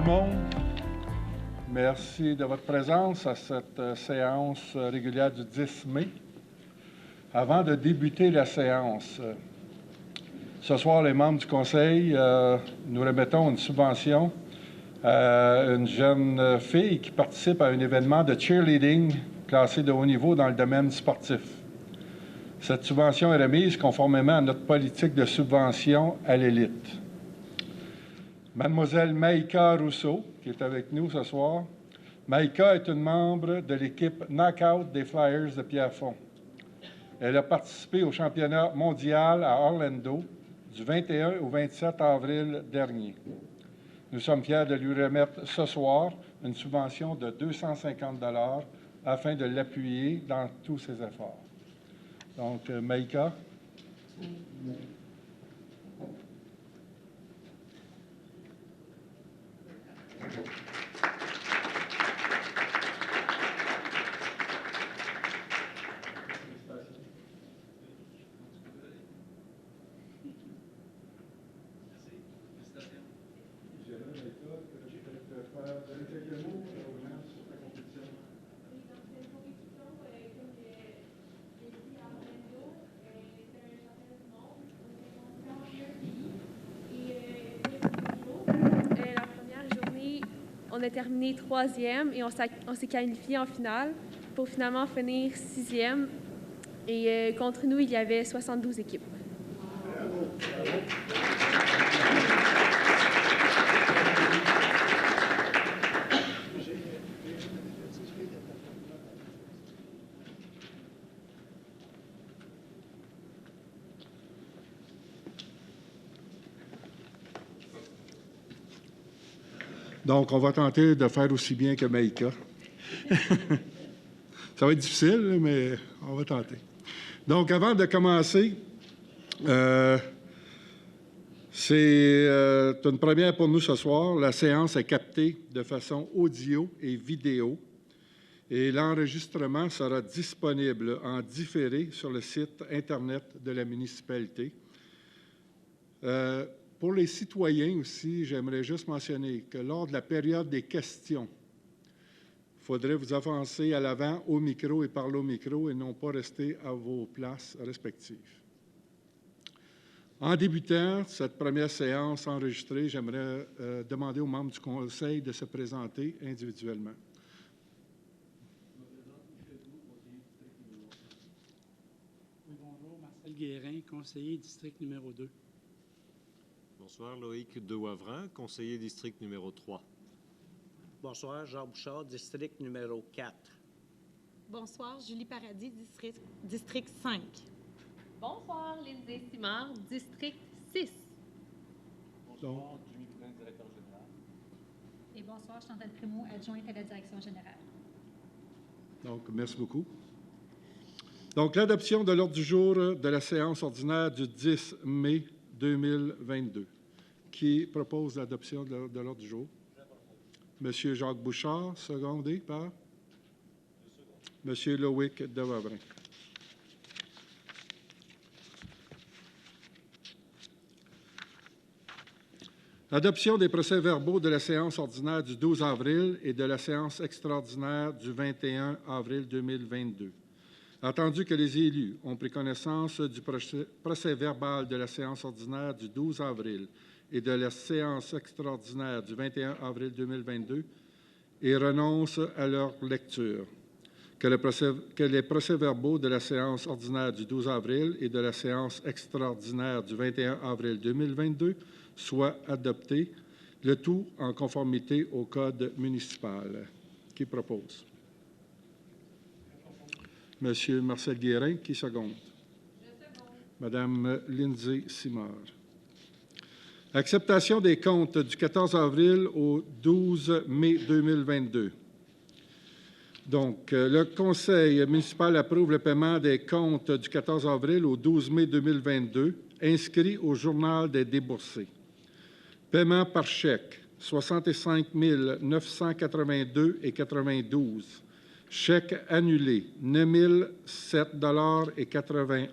le monde. Merci de votre présence à cette séance régulière du 10 mai. Avant de débuter la séance, ce soir, les membres du Conseil, nous remettons une subvention à une jeune fille qui participe à un événement de cheerleading classé de haut niveau dans le domaine sportif. Cette subvention est remise conformément à notre politique de subvention à l'élite. Mademoiselle Maïka Rousseau, qui est avec nous ce soir. Maïka est une membre de l'équipe Knockout des Flyers de Pierrefonds. Elle a participé au championnat mondial à Orlando du 21 au 27 avril dernier. Nous sommes fiers de lui remettre ce soir une subvention de 250 $ afin de l'appuyer dans tous ses efforts. Donc, Maïka. On a terminé 3e et on s'est qualifié en finale pour finalement finir 6e. Et contre nous, il y avait 72 équipes. Donc, on va tenter de faire aussi bien que Maïka. Ça va être difficile, mais on va tenter. Donc, avant de commencer, c'est une première pour nous ce soir. La séance est captée de façon audio et vidéo et l'enregistrement sera disponible en différé sur le site Internet de la municipalité. Pour les citoyens aussi, j'aimerais juste mentionner que lors de la période des questions, il faudrait vous avancer à l'avant au micro et parler au micro et non pas rester à vos places respectives. En débutant cette première séance enregistrée, j'aimerais demander aux membres du Conseil de se présenter individuellement. Oui, bonjour, Marcel Guérin, conseiller district numéro 2. Bonsoir, Loïc Dewavrin, conseiller district numéro 3. Bonsoir, Jean Bouchard, district numéro 4. Bonsoir, Julie Paradis, district 5. Bonsoir, Lindsay Simard, district 6. Bonsoir, Jimmy Poulin, directeur général. Et bonsoir, Chantal Prémaux, adjointe à la direction générale. Donc, merci beaucoup. Donc, l'adoption de l'ordre du jour de la séance ordinaire du 10 mai 2022. Qui propose l'adoption de l'ordre du jour? Monsieur Jacques Bouchard, secondé par? Monsieur Loïc Dewavrin. L'adoption des procès-verbaux de la séance ordinaire du 12 avril et de la séance extraordinaire du 21 avril 2022. Attendu que les élus ont pris connaissance du procès-verbal de la séance ordinaire du 12 avril et de la séance extraordinaire du 21 avril 2022 et renoncent à leur lecture, que les procès-verbaux de la séance ordinaire du 12 avril et de la séance extraordinaire du 21 avril 2022 soient adoptés, le tout en conformité au Code municipal. Qui propose? Monsieur Marcel Guérin, qui seconde? Je seconde. Madame Lindsay Simard. Acceptation des comptes du 14 avril au 12 mai 2022. Donc, le Conseil municipal approuve le paiement des comptes du 14 avril au 12 mai 2022, inscrits au Journal des déboursés. Paiement par chèque, 65 982,92 $. Chèque annulé, 9 007,81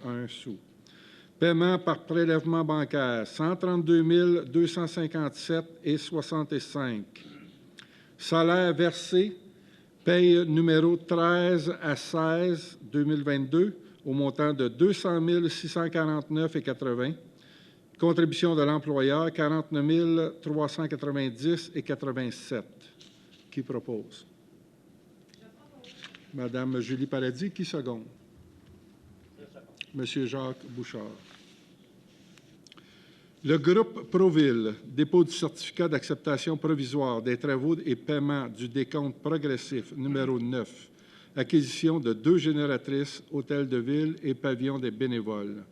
$. Paiement par prélèvement bancaire, 132 257,65 $. Salaires versés, paye numéro 13 à 16 2022 au montant de 200 649,80. Contribution de l'employeur, 49 390,87. Qui propose? Madame Julie Paradis, qui seconde? Monsieur Jacques Bouchard. Le groupe Proville, dépôt du certificat d'acceptation provisoire des travaux et paiement du décompte progressif numéro 9, acquisition de 2 génératrices, hôtel de ville et pavillon des bénévoles.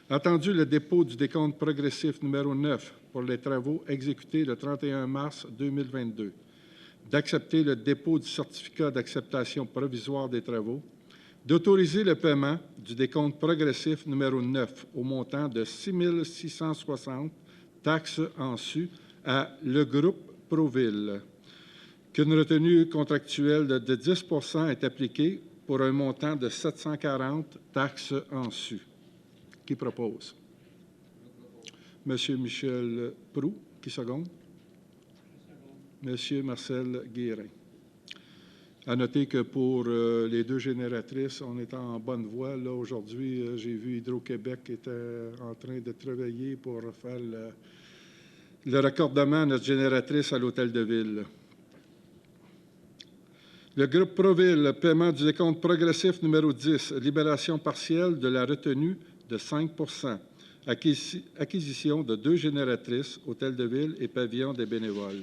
Attendu le dépôt du décompte progressif numéro 9 pour les travaux exécutés le 31 mars 2022. D'accepter le dépôt du certificat d'acceptation provisoire des travaux, d'autoriser le paiement du décompte progressif numéro 9 au montant de 6 660 taxes en su à le groupe Proville, qu'une retenue contractuelle de 10 % est appliquée pour un montant de 740 taxes en su. Qui propose? Monsieur Michel Proulx, qui seconde? Monsieur Marcel Guérin. À noter que pour les 2 génératrices, on est en bonne voie. Là, aujourd'hui, j'ai vu Hydro-Québec qui était en train de travailler pour faire le raccordement à notre génératrice à l'hôtel de ville. Le groupe Proville, paiement du décompte progressif numéro 10, libération partielle de la retenue de 5 %, acquisition de 2 génératrices, hôtel de ville et pavillon des bénévoles.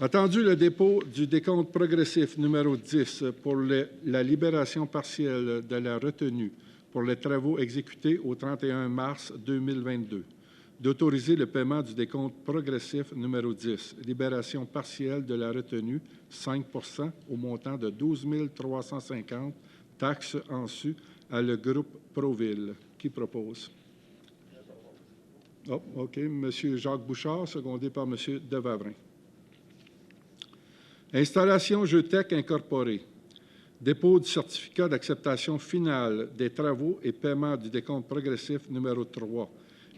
Attendu le dépôt du décompte progressif numéro 10 pour la libération partielle de la retenue pour les travaux exécutés au 31 mars 2022, d'autoriser le paiement du décompte progressif numéro 10, libération partielle de la retenue 5 % au montant de 12 350 taxes en su à le groupe Proville. Qui propose? Oh, OK. Monsieur Jacques Bouchard, secondé par Monsieur Devavrin. Installation Jeutech Incorporée. Dépôt du certificat d'acceptation finale des travaux et paiement du décompte progressif numéro 3.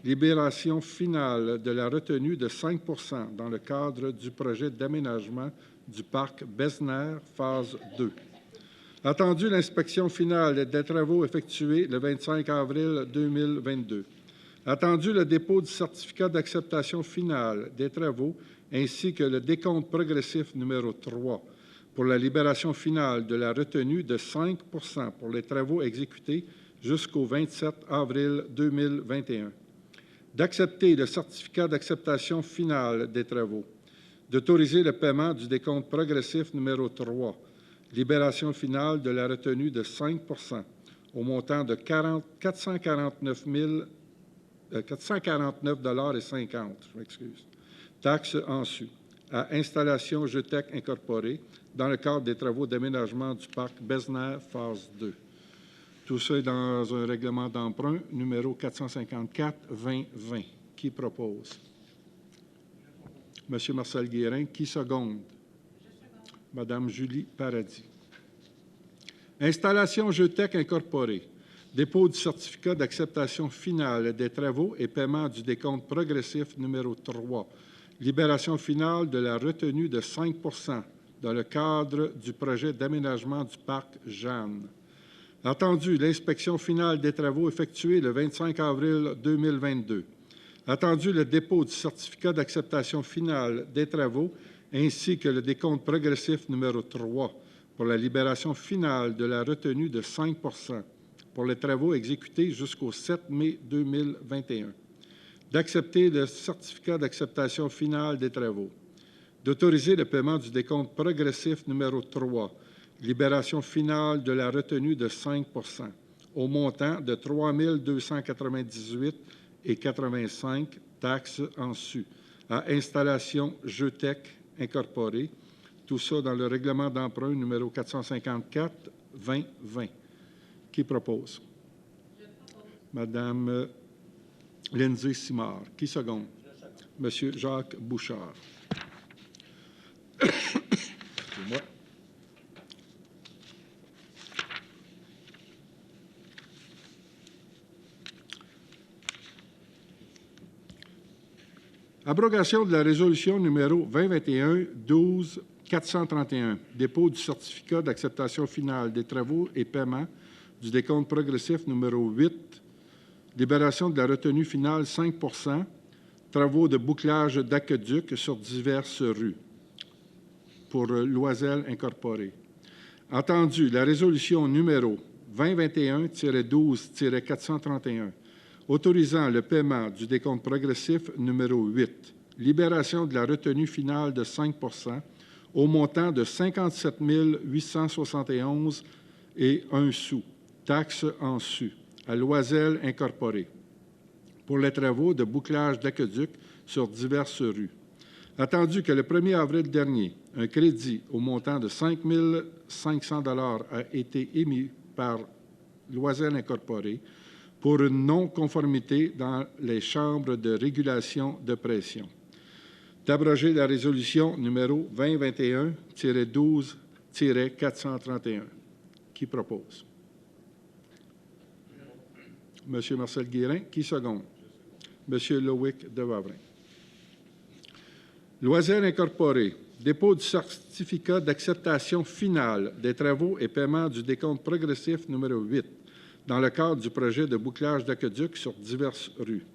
Libération finale de la retenue de 5 % dans le cadre du projet d'aménagement du parc Besner, phase 2. Attendu l'inspection finale des travaux effectués le 25 avril 2022. Attendu le dépôt du certificat d'acceptation finale des travaux ainsi que le décompte progressif numéro 3 pour la libération finale de la retenue de 5 % pour les travaux exécutés jusqu'au 27 avril 2021. D'accepter le certificat d'acceptation finale des travaux. D'autoriser le paiement du décompte progressif numéro 3, libération finale de la retenue de 5 % au montant de 449,50 $, taxes en su, à Installation Jeutech Incorporée dans le cadre des travaux d'aménagement du parc Besner, phase 2. Tout ça est dans un règlement d'emprunt numéro 454-2020. Qui propose? Monsieur Marcel Guérin. Qui seconde? Madame Julie Paradis. Installation Jeutech Incorporée. Dépôt du certificat d'acceptation finale des travaux et paiement du décompte progressif numéro 3. Libération finale de la retenue de 5 % dans le cadre du projet d'aménagement du parc Jeanne. Attendu l'inspection finale des travaux effectués le 25 avril 2022. Attendu le dépôt du certificat d'acceptation finale des travaux ainsi que le décompte progressif numéro 3 pour la libération finale de la retenue de 5 % pour les travaux exécutés jusqu'au 7 mai 2021. D'accepter le certificat d'acceptation finale des travaux, d'autoriser le paiement du décompte progressif numéro 3, libération finale de la retenue de 5 % au montant de 3 298,85 $ taxes en su, à Installation Jeutech Incorporée, tout ça dans le règlement d'emprunt numéro 454-2020. Qui propose? Madame Lindsay Simard. Qui seconde? Monsieur Jacques Bouchard. Excusez-moi. Abrogation de la résolution numéro 2021-12-431, dépôt du certificat d'acceptation finale des travaux et paiements du décompte progressif numéro 8, libération de la retenue finale 5 %, travaux de bouclage d'aqueduc sur diverses rues pour Loisel Incorporé. Entendu, la résolution numéro 2021-12-431, autorisant le paiement du décompte progressif numéro 8, libération de la retenue finale de 5 % au montant de 57 871 et 1 sou, taxes en su, à Loisel Incorporé, pour les travaux de bouclage d'aqueduc sur diverses rues. Attendu que le 1er avril dernier, un crédit au montant de 5 500 $ a été émis par Loisel Incorporé pour une non-conformité dans les chambres de régulation de pression. D'abroger la résolution numéro 2021-12-431. Qui propose? Monsieur Marcel Guérin. Qui seconde? Monsieur Loïc Devavrin. Loisel Incorporé. Dépôt du certificat d'acceptation finale des travaux et paiements du décompte progressif numéro 8 dans le cadre du projet de bouclage d'aqueduc sur diverses rues.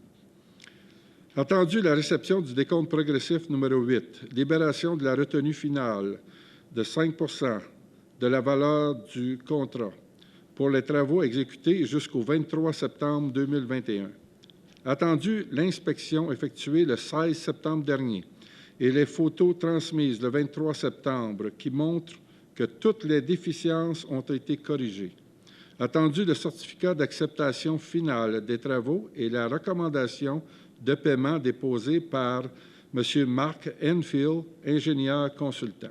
Attendu la réception du décompte progressif numéro 8, libération de la retenue finale de 5 % de la valeur du contrat pour les travaux exécutés jusqu'au 23 septembre 2021. Attendu l'inspection effectuée le 16 septembre dernier et les photos transmises le 23 septembre qui montrent que toutes les déficiences ont été corrigées. Attendu le certificat d'acceptation finale des travaux et la recommandation de paiement déposée par M. Mark Enfield, ingénieur consultant.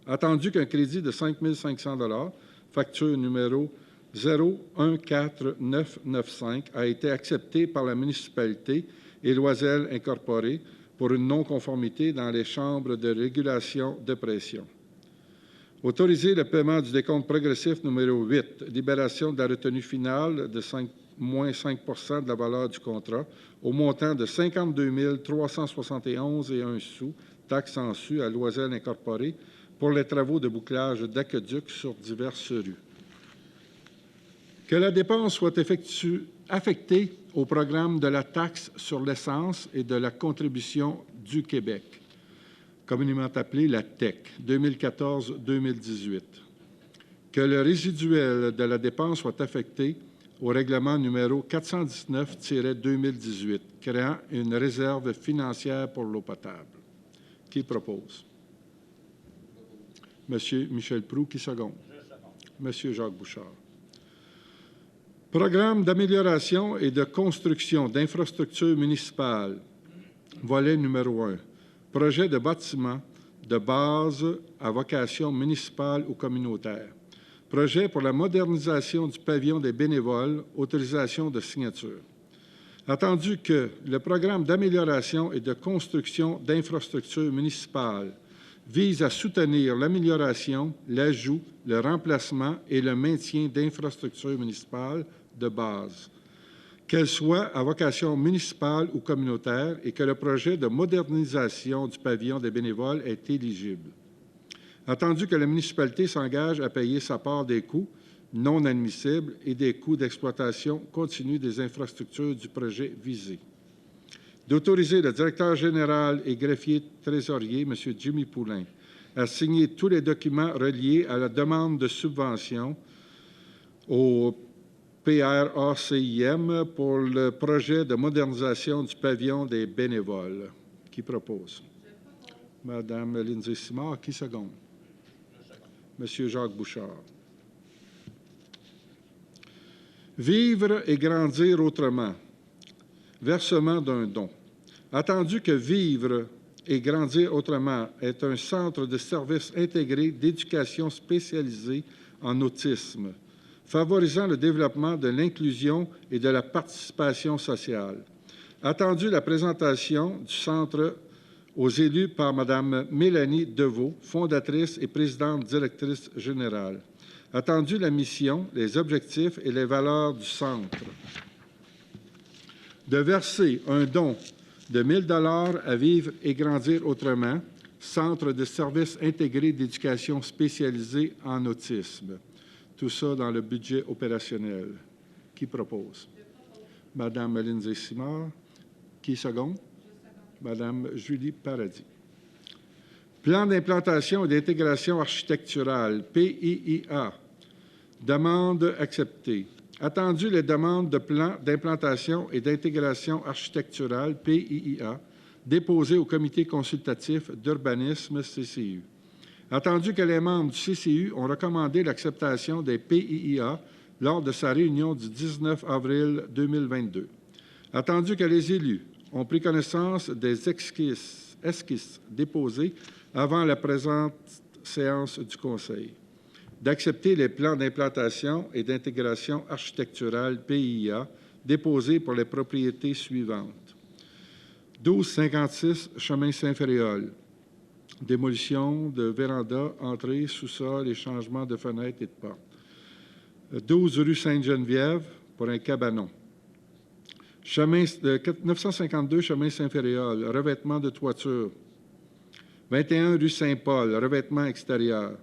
Attendu qu'un crédit de 5 500 $, facture numéro 014995, a été accepté par la municipalité et Loisel Incorporé pour une non-conformité dans les chambres de régulation de pression. Autoriser le paiement du décompte progressif numéro 8, libération de la retenue finale de moins 5 % de la valeur du contrat, au montant de 52 371 et 1 sou, taxes en su à Loisel Incorporé, pour les travaux de bouclage d'aqueduc sur diverses rues. Que la dépense soit affectée au programme de la taxe sur l'essence et de la contribution du Québec, communément appelée la TEC, 2014-2018. Que le résiduel de la dépense soit affecté au règlement numéro 419-2018, créant une réserve financière pour l'eau potable. Qui propose? Monsieur Michel Proulx, qui seconde? Monsieur Jacques Bouchard. Programme d'amélioration et de construction d'infrastructures municipales, volet numéro 1. Projet de bâtiment de base à vocation municipale ou communautaire. Projet pour la modernisation du pavillon des bénévoles, autorisation de signature. Attendu que le programme d'amélioration et de construction d'infrastructures municipales vise à soutenir l'amélioration, l'ajout, le remplacement et le maintien d'infrastructures municipales de base, qu'elles soient à vocation municipale ou communautaire, et que le projet de modernisation du pavillon des bénévoles est éligible. Attendu que la municipalité s'engage à payer sa part des coûts non admissibles et des coûts d'exploitation continue des infrastructures du projet visé. D'autoriser le directeur général et greffier trésorier, M. Jimmy Poulain, à signer tous les documents reliés à la demande de subvention au PRACIM pour le projet de modernisation du pavillon des bénévoles. Qui propose? Madame Lindsay Simard. Qui seconde? Monsieur Jacques Bouchard. Vivre et grandir autrement. Versement d'un don. Attendu que Vivre et grandir autrement est un centre de services intégrés d'éducation spécialisée en autisme, favorisant le développement de l'inclusion et de la participation sociale. Attendu la présentation du centre aux élus par Mme Mélanie Deveau, fondatrice et présidente directrice générale. Attendu la mission, les objectifs et les valeurs du centre. De verser un don de 1 000 à Vivre et Grandir Autrement, Centre de services intégrés d'éducation spécialisée en autisme. Tout ça dans le budget opérationnel. Qui propose? Madame Lindsay Simard. Qui seconde? Madame Julie Paradis. Plan d'implantation et d'intégration architecturale, PIIA. Demande acceptée. Attendu les demandes de plan d'implantation et d'intégration architecturale, PIIA, déposées au Comité consultatif d'urbanisme, CCU. Attendu que les membres du CCU ont recommandé l'acceptation des PIIA lors de sa réunion du 19 avril 2022. Attendu que les élus ont pris connaissance des esquisses déposées avant la présente séance du Conseil, d'accepter les plans d'implantation et d'intégration architecturale PIA déposés pour les propriétés suivantes. 1256 chemin Saint-Féréol, démolition de véranda, entrée, sous-sol et changement de fenêtres et de portes. 12 rue Sainte-Geneviève pour un cabanon. 952 chemin Saint-Féréol, revêtement de toiture. 21 rue Saint-Paul, revêtement extérieur.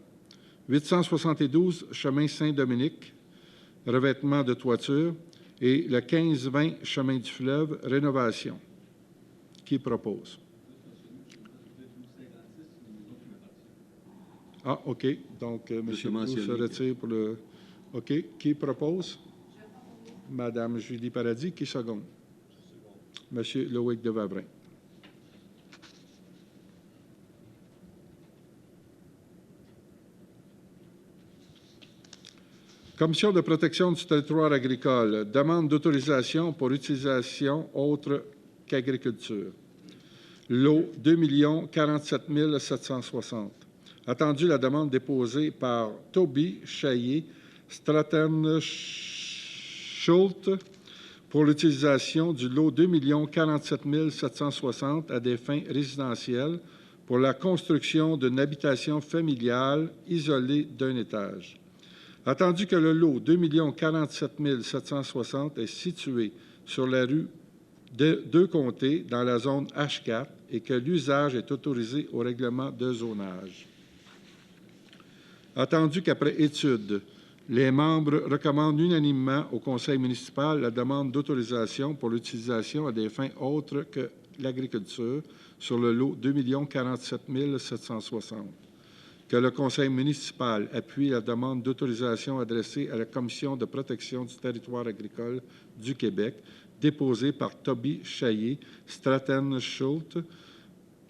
872 chemin Saint-Dominique, revêtement de toiture. Et le 1520 chemin du Fleuve, rénovation. Qui propose? Ah, OK. Donc, M. Proulx se retire pour le... OK. Qui propose? Madame Julie Paradis. Qui seconde? Monsieur Loïc de Wavrin. Commission de protection du territoire agricole, demande d'autorisation pour utilisation autre qu'agriculture. Lot 2 47 760. Attendu la demande déposée par Toby Chaillé, Stratton Schultz pour l'utilisation du lot 2 47 760 à des fins résidentielles pour la construction d'une habitation familiale isolée d'un étage. Attendu que le lot 2 47 760 est situé sur la rue de Deux-Comtés dans la zone H4 et que l'usage est autorisé au règlement de zonage. Attendu qu'après étude, les membres recommandent unanimement au Conseil municipal la demande d'autorisation pour l'utilisation à des fins autres que l'agriculture sur le lot 2 47 760. Que le Conseil municipal appuie la demande d'autorisation adressée à la Commission de protection du territoire agricole du Québec, déposée par Toby Chaillé, Stratton Schultz,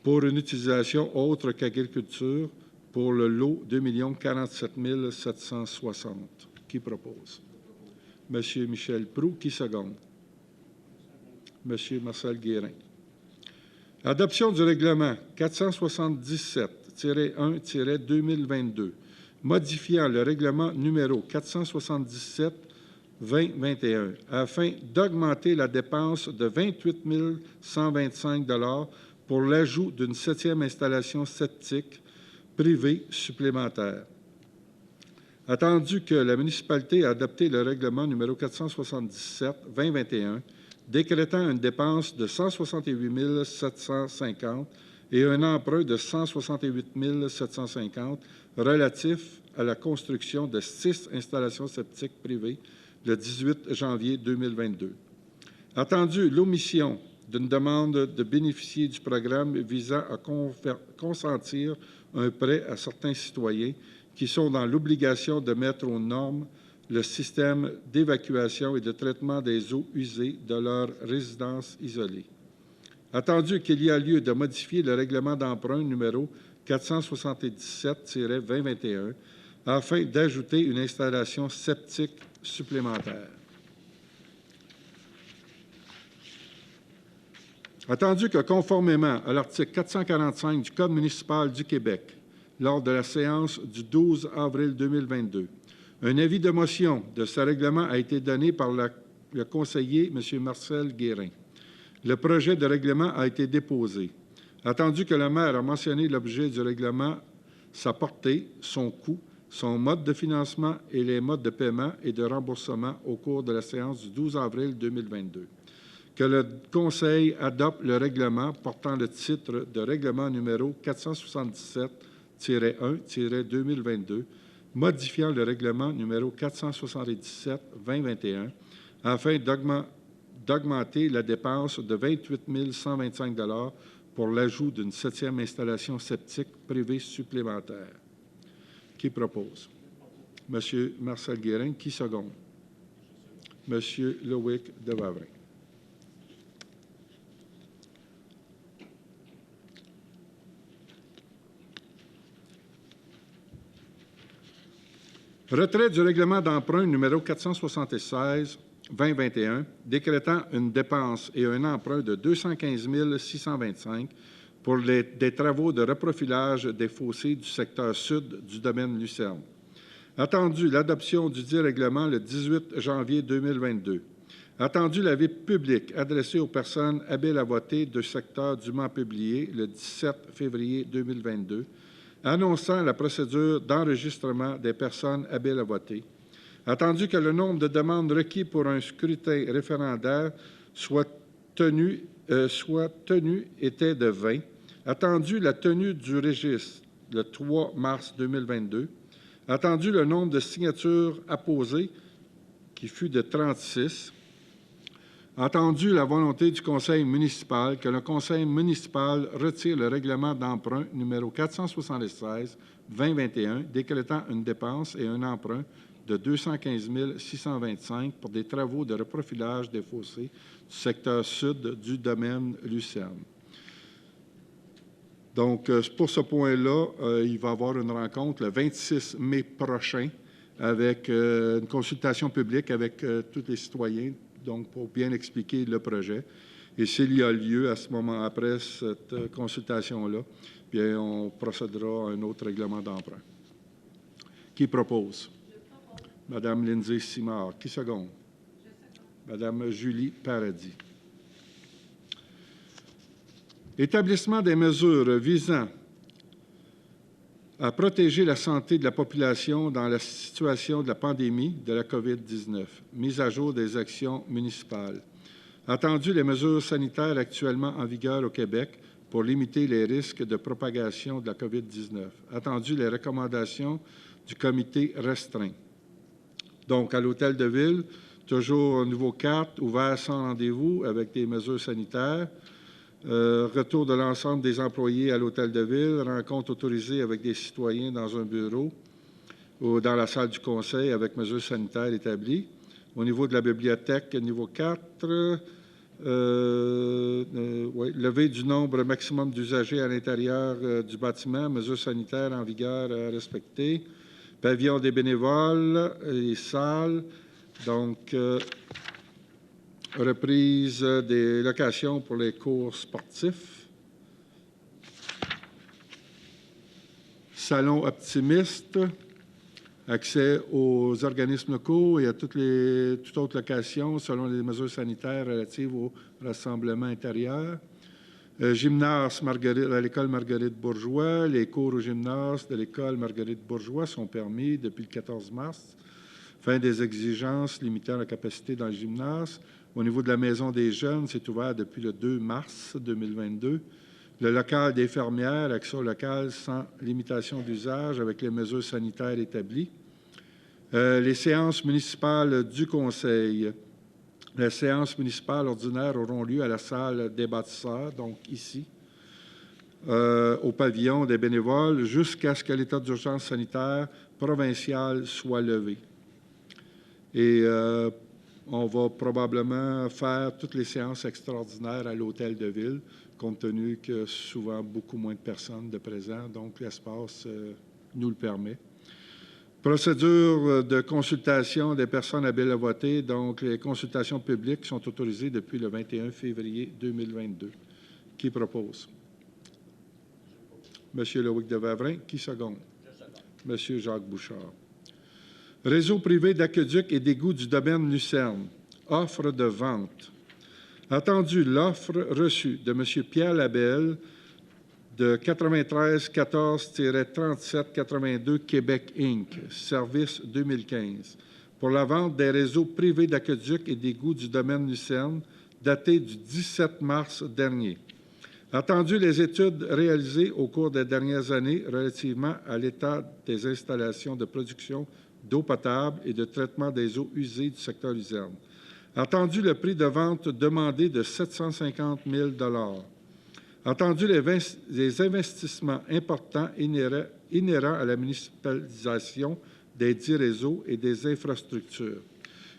pour une utilisation autre qu'agriculture pour le lot 2 47 760. Qui propose? Monsieur Michel Proulx. Qui seconde? Monsieur Marcel Guérin. Adoption du règlement 477-1-2022, modifiant le règlement numéro 477-2021 afin d'augmenter la dépense de 28 125 $ pour l'ajout d'une 7e installation septique privée supplémentaire. Attendu que la municipalité a adopté le règlement numéro 477-2021, décrétant une dépense de 168 750 et un emprunt de 168 750 relatif à la construction de 6 installations septiques privées le 18 janvier 2022. Attendu l'omission d'une demande de bénéficier du programme visant à consentir un prêt à certains citoyens qui sont dans l'obligation de mettre aux normes le système d'évacuation et de traitement des eaux usées de leur résidence isolée. Attendu qu'il y a lieu de modifier le règlement d'emprunt numéro 477-2021 afin d'ajouter une installation septique supplémentaire. Attendu que, conformément à l'article 445 du Code municipal du Québec, lors de la séance du 12 avril 2022, un avis de motion de ce règlement a été donné par le conseiller M. Marcel Guérin. Le projet de règlement a été déposé. Attendu que le maire a mentionné l'objet du règlement, sa portée, son coût, son mode de financement et les modes de paiement et de remboursement au cours de la séance du 12 avril 2022. que le Conseil adopte le règlement portant le titre de règlement numéro 477-1-2022, modifiant le règlement numéro 477-2021 afin d'augmenter la dépense de 28 125 $ pour l'ajout d'une 7e installation septique privée supplémentaire. Qui propose? Monsieur Marcel Guérin. Qui seconde? Monsieur Loïc Devavrin. Retrait du règlement d'emprunt numéro 476-2021, décrétant une dépense et un emprunt de 215 625 pour des travaux de reprofilage des fossés du secteur sud du domaine Lucerne. Attendu l'adoption du dit règlement le 18 janvier 2022. Attendu l'avis public adressé aux personnes habiles à voter du secteur dûment publié le 17 février 2022, annonçant la procédure d'enregistrement des personnes habiles à voter. Attendu que le nombre de demandes requis pour un scrutin référendaire soit tenu était de 20. Attendu la tenue du registre le 3 mars 2022. Attendu le nombre de signatures apposées, qui fut de 36. Entendu la volonté du Conseil municipal que le Conseil municipal retire le règlement d'emprunt numéro 476-2021, décrétant une dépense et un emprunt de 215 625 pour des travaux de reprofilage des fossés du secteur sud du domaine Lucerne. Donc, pour ce point-là, il va y avoir une rencontre le 26 mai prochain avec une consultation publique avec tous les citoyens, donc pour bien expliquer le projet. Et s'il y a lieu à ce moment, après cette consultation-là, bien, on procédera à un autre règlement d'emprunt. Qui propose? Madame Lindsay Simard. Qui seconde? Madame Julie Paradis. Établissement des mesures visant à protéger la santé de la population dans la situation de la pandémie de la COVID-19. Mise à jour des actions municipales. Attendu les mesures sanitaires actuellement en vigueur au Québec pour limiter les risques de propagation de la COVID-19. Attendu les recommandations du comité restreint. Donc, à l'Hôtel de Ville, toujours au niveau 4, ouvert sans rendez-vous avec des mesures sanitaires. Retour de l'ensemble des employés à l'Hôtel de Ville, rencontre autorisée avec des citoyens dans un bureau ou dans la salle du conseil avec mesures sanitaires établies. Au niveau de la bibliothèque, niveau 4, levée du nombre maximum d'usagers à l'intérieur du bâtiment, mesures sanitaires en vigueur à respecter. Pavillon des bénévoles, les salles, donc reprise des locations pour les cours sportifs. Salon optimiste, accès aux organismes locaux et à toute autre location selon les mesures sanitaires relatives au rassemblement intérieur. Gymnase à l'école Marguerite-Bourgeois. Les cours au gymnase de l'école Marguerite-Bourgeois sont permis depuis le 14 mars. Fin des exigences limitant la capacité dans le gymnase. Au niveau de la Maison des jeunes, c'est ouvert depuis le 2 mars 2022. Le local des fermières, accès au local sans limitation d'usage avec les mesures sanitaires établies. Les séances municipales du Conseil. Les séances municipales ordinaires auront lieu à la salle des bâtisseurs, donc ici, au pavillon des bénévoles, jusqu'à ce que l'état d'urgence sanitaire provincial soit levé. Et on va probablement faire toutes les séances extraordinaires à l'Hôtel de Ville, compte tenu que souvent beaucoup moins de personnes de présents, donc l'espace nous le permet. Procédure de consultation des personnes habiles à voter. Donc, les consultations publiques sont autorisées depuis le 21 février 2022. Qui propose? Monsieur Loïc Devavrin. Qui seconde? Monsieur Jacques Bouchard. Réseau privé d'aqueduc et d'égouts du domaine Lucerne. Offre de vente. Attendu l'offre reçue de Monsieur Pierre Labelle de 93 14-3782 Québec Inc., service 2015, pour la vente des réseaux privés d'aqueduc et d'égouts du domaine Lucerne daté du 17 mars dernier. Attendu les études réalisées au cours des dernières années relativement à l'état des installations de production d'eau potable et de traitement des eaux usées du secteur Luzerne. Attendu le prix de vente demandé de 750 000 Attendu les investissements importants inhérents à la municipalisation des dits réseaux et des infrastructures.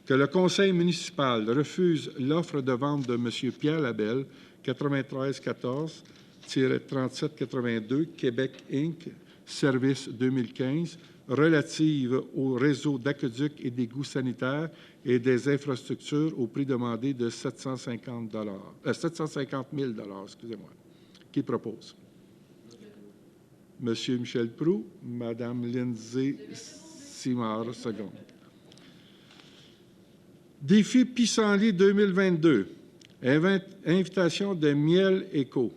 Que le conseil municipal refuse l'offre de vente de M. Pierre Labelle, 9314-3782, Québec Inc., service 2015, relative au réseau d'aqueducs et d'égouts sanitaires et des infrastructures au prix demandé de 750 000 excusez-moi. Qui propose? Monsieur Michel Proulx, Madame Lindsay Simard, seconde. Défi Pissenlit 2022. Invitation de Miel Éco.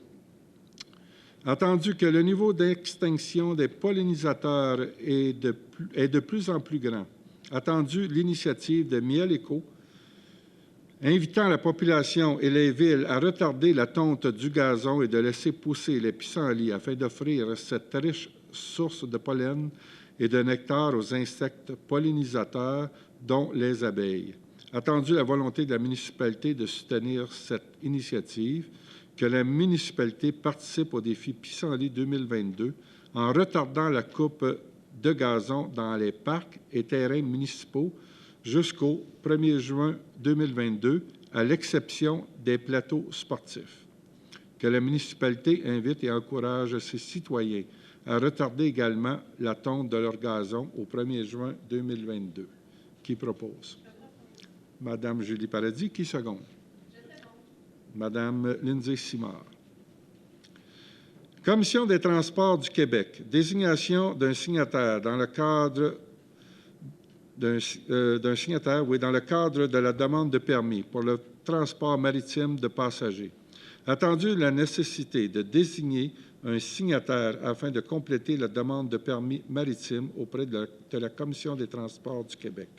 Attendu que le niveau d'extinction des pollinisateurs est de plus en plus grand. Attendu l'initiative de Miel Éco, invitant la population et les villes à retarder la tonte du gazon et de laisser pousser les pissenlits afin d'offrir cette riche source de pollen et de nectar aux insectes pollinisateurs, dont les abeilles. Attendu la volonté de la municipalité de soutenir cette initiative, que la municipalité participe au défi Pissenlit 2022 en retardant la coupe de gazon dans les parcs et terrains municipaux jusqu'au 1er juin 2022, à l'exception des plateaux sportifs. Que la municipalité invite et encourage ses citoyens à retarder également la tonte de leur gazon au 1er juin 2022. Qui propose? Madame Julie Paradis, qui seconde? Madame Lindsay Simard. Commission des transports du Québec, désignation d'un signataire dans le cadre dans le cadre de la demande de permis pour le transport maritime de passagers. Attendu la nécessité de désigner un signataire afin de compléter la demande de permis maritime auprès de la Commission des transports du Québec.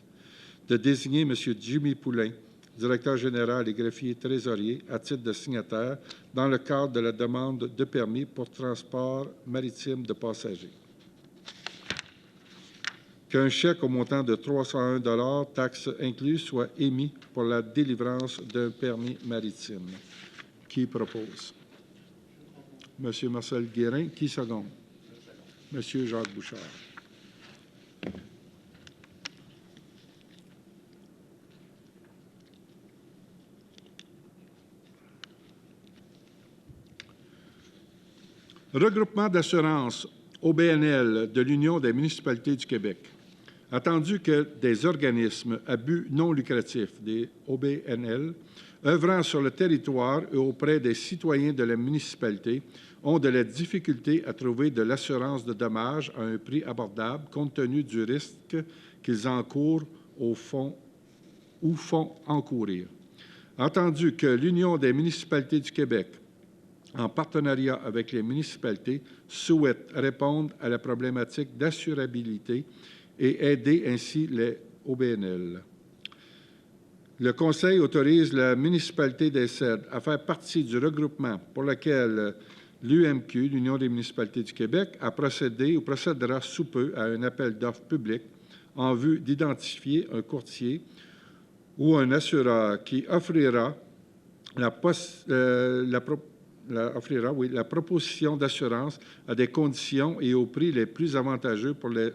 De désigner M. Jimmy Poulain, directeur général et greffier trésorier, à titre de signataire dans le cadre de la demande de permis pour transport maritime de passagers. Qu'un chèque au montant de 301 $, taxes incluses, soit émis pour la délivrance d'un permis maritime. Qui propose? Monsieur Marcel Guérin. Qui seconde? Monsieur Jacques Bouchard. Regroupement d'assurance OBNL de l'Union des municipalités du Québec. Attendu que des organismes à but non lucratif, des OBNL, œuvrant sur le territoire et auprès des citoyens de la municipalité, ont de la difficulté à trouver de l'assurance de dommages à un prix abordable compte tenu du risque qu'ils encourent ou font encourir. Attendu que l'Union des municipalités du Québec, en partenariat avec les municipalités, souhaite répondre à la problématique d'assurabilité et aider ainsi les OBNL. Le Conseil autorise la municipalité des Cèdres à faire partie du regroupement pour lequel l'UMQ, l'Union des municipalités du Québec, a procédé ou procédera sous peu à un appel d'offres public en vue d'identifier un courtier ou un assureur qui offrira la proposition d'assurance à des conditions et au prix les plus avantageux pour les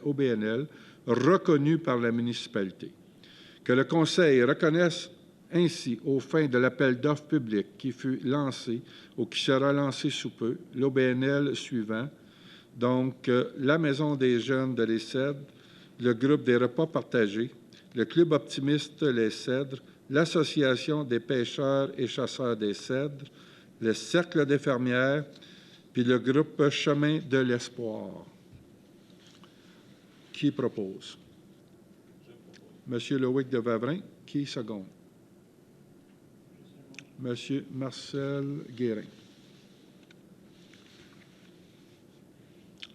OBNL reconnus par la municipalité. Que le Conseil reconnaisse ainsi, aux fins de l'appel d'offres public qui fut lancé ou qui sera lancé sous peu, l'OBNL suivant, donc la Maison des jeunes de Les Cèdres, le groupe des repas partagés, le Club optimiste Les Cèdres, l'Association des pêcheurs et chasseurs des Cèdres, le Cercle des fermières, puis le groupe Chemin de l'Espoir. Qui propose? Monsieur Loïc de Wavrin. Qui seconde? Monsieur Marcel Guérin.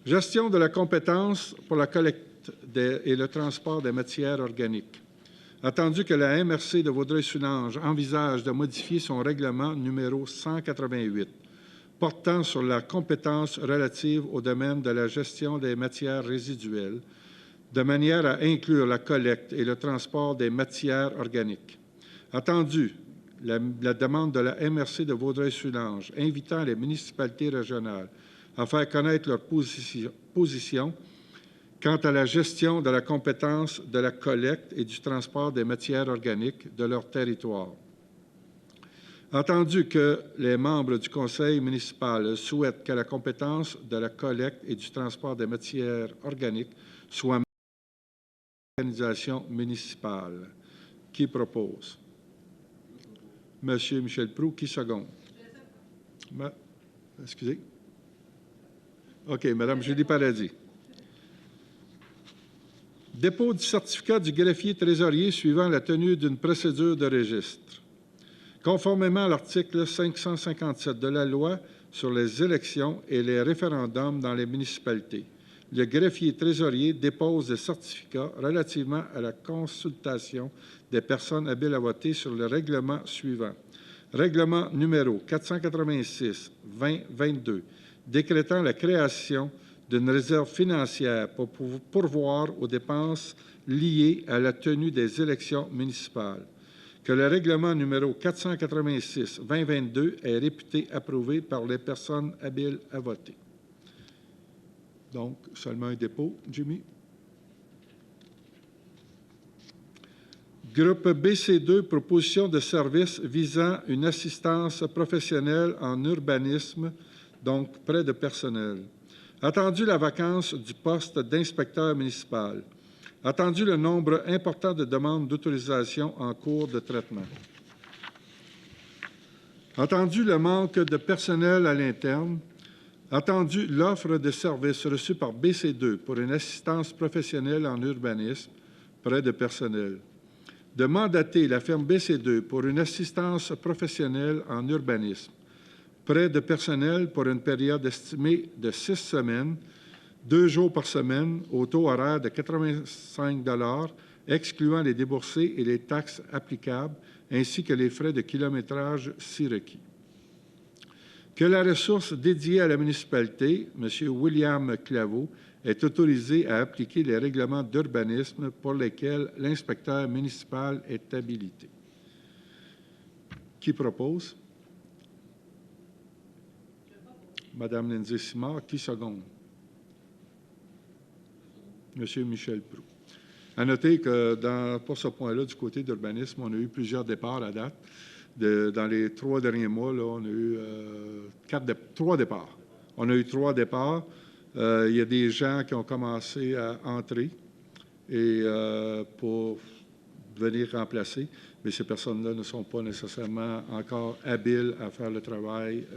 Gestion de la compétence pour la collecte et le transport des matières organiques. Attendu que la MRC de Vaudreuil-Soulanges envisage de modifier son règlement numéro 188, portant sur la compétence relative au domaine de la gestion des matières résiduelles, de manière à inclure la collecte et le transport des matières organiques. Attendu la demande de la MRC de Vaudreuil-Soulanges invitant les municipalités régionales à faire connaître leur position quant à la gestion de la compétence de la collecte et du transport des matières organiques de leur territoire. Attendu que les membres du conseil municipal souhaitent que la compétence de la collecte et du transport des matières organiques soit l'organisation municipale. Qui propose? Monsieur Michel Proulx, qui seconde? Excusez. OK, Madame Julie Paradis. Dépôt du certificat du greffier trésorier suivant la tenue d'une procédure de registre. Conformément à l'article 557 de la loi sur les élections et les référendums dans les municipalités, le greffier trésorier dépose des certificats relativement à la consultation des personnes habiles à voter sur le règlement suivant. Règlement numéro 486-2022, décrétant la création d'une réserve financière pour pourvoir aux dépenses liées à la tenue des élections municipales. Que le règlement numéro 486-2022 est réputé approuvé par les personnes habiles à voter. Donc, seulement un dépôt. Jimmy? Groupe BC2, proposition de service visant une assistance professionnelle en urbanisme, donc prêt de personnel. Attendu la vacance du poste d'inspecteur municipal. Attendu le nombre important de demandes d'autorisation en cours de traitement. Attendu le manque de personnel à l'interne. Attendu l'offre de services reçue par BC2 pour une assistance professionnelle en urbanisme, prêt de personnel. De mandater la firme BC2 pour une assistance professionnelle en urbanisme, prêt de personnel pour une période estimée de 6 semaines, 2 jours par semaine, au taux horaire de 85 $, excluant les déboursés et les taxes applicables, ainsi que les frais de kilométrage si requis. Que la ressource dédiée à la municipalité, M. William Claveau, est autorisé à appliquer les règlements d'urbanisme pour lesquels l'inspecteur municipal est habilité. Qui propose? Madame Lindsay Simard. Qui seconde? Monsieur Michel Proulx. À noter que pour ce point-là, du côté d'urbanisme, on a eu plusieurs départs à date. Dans les 3 derniers mois, là, on a eu 3 départs. On a eu 3 départs. Il y a des gens qui ont commencé à entrer et pour venir remplacer, mais ces personnes-là ne sont pas nécessairement encore habiles à faire le travail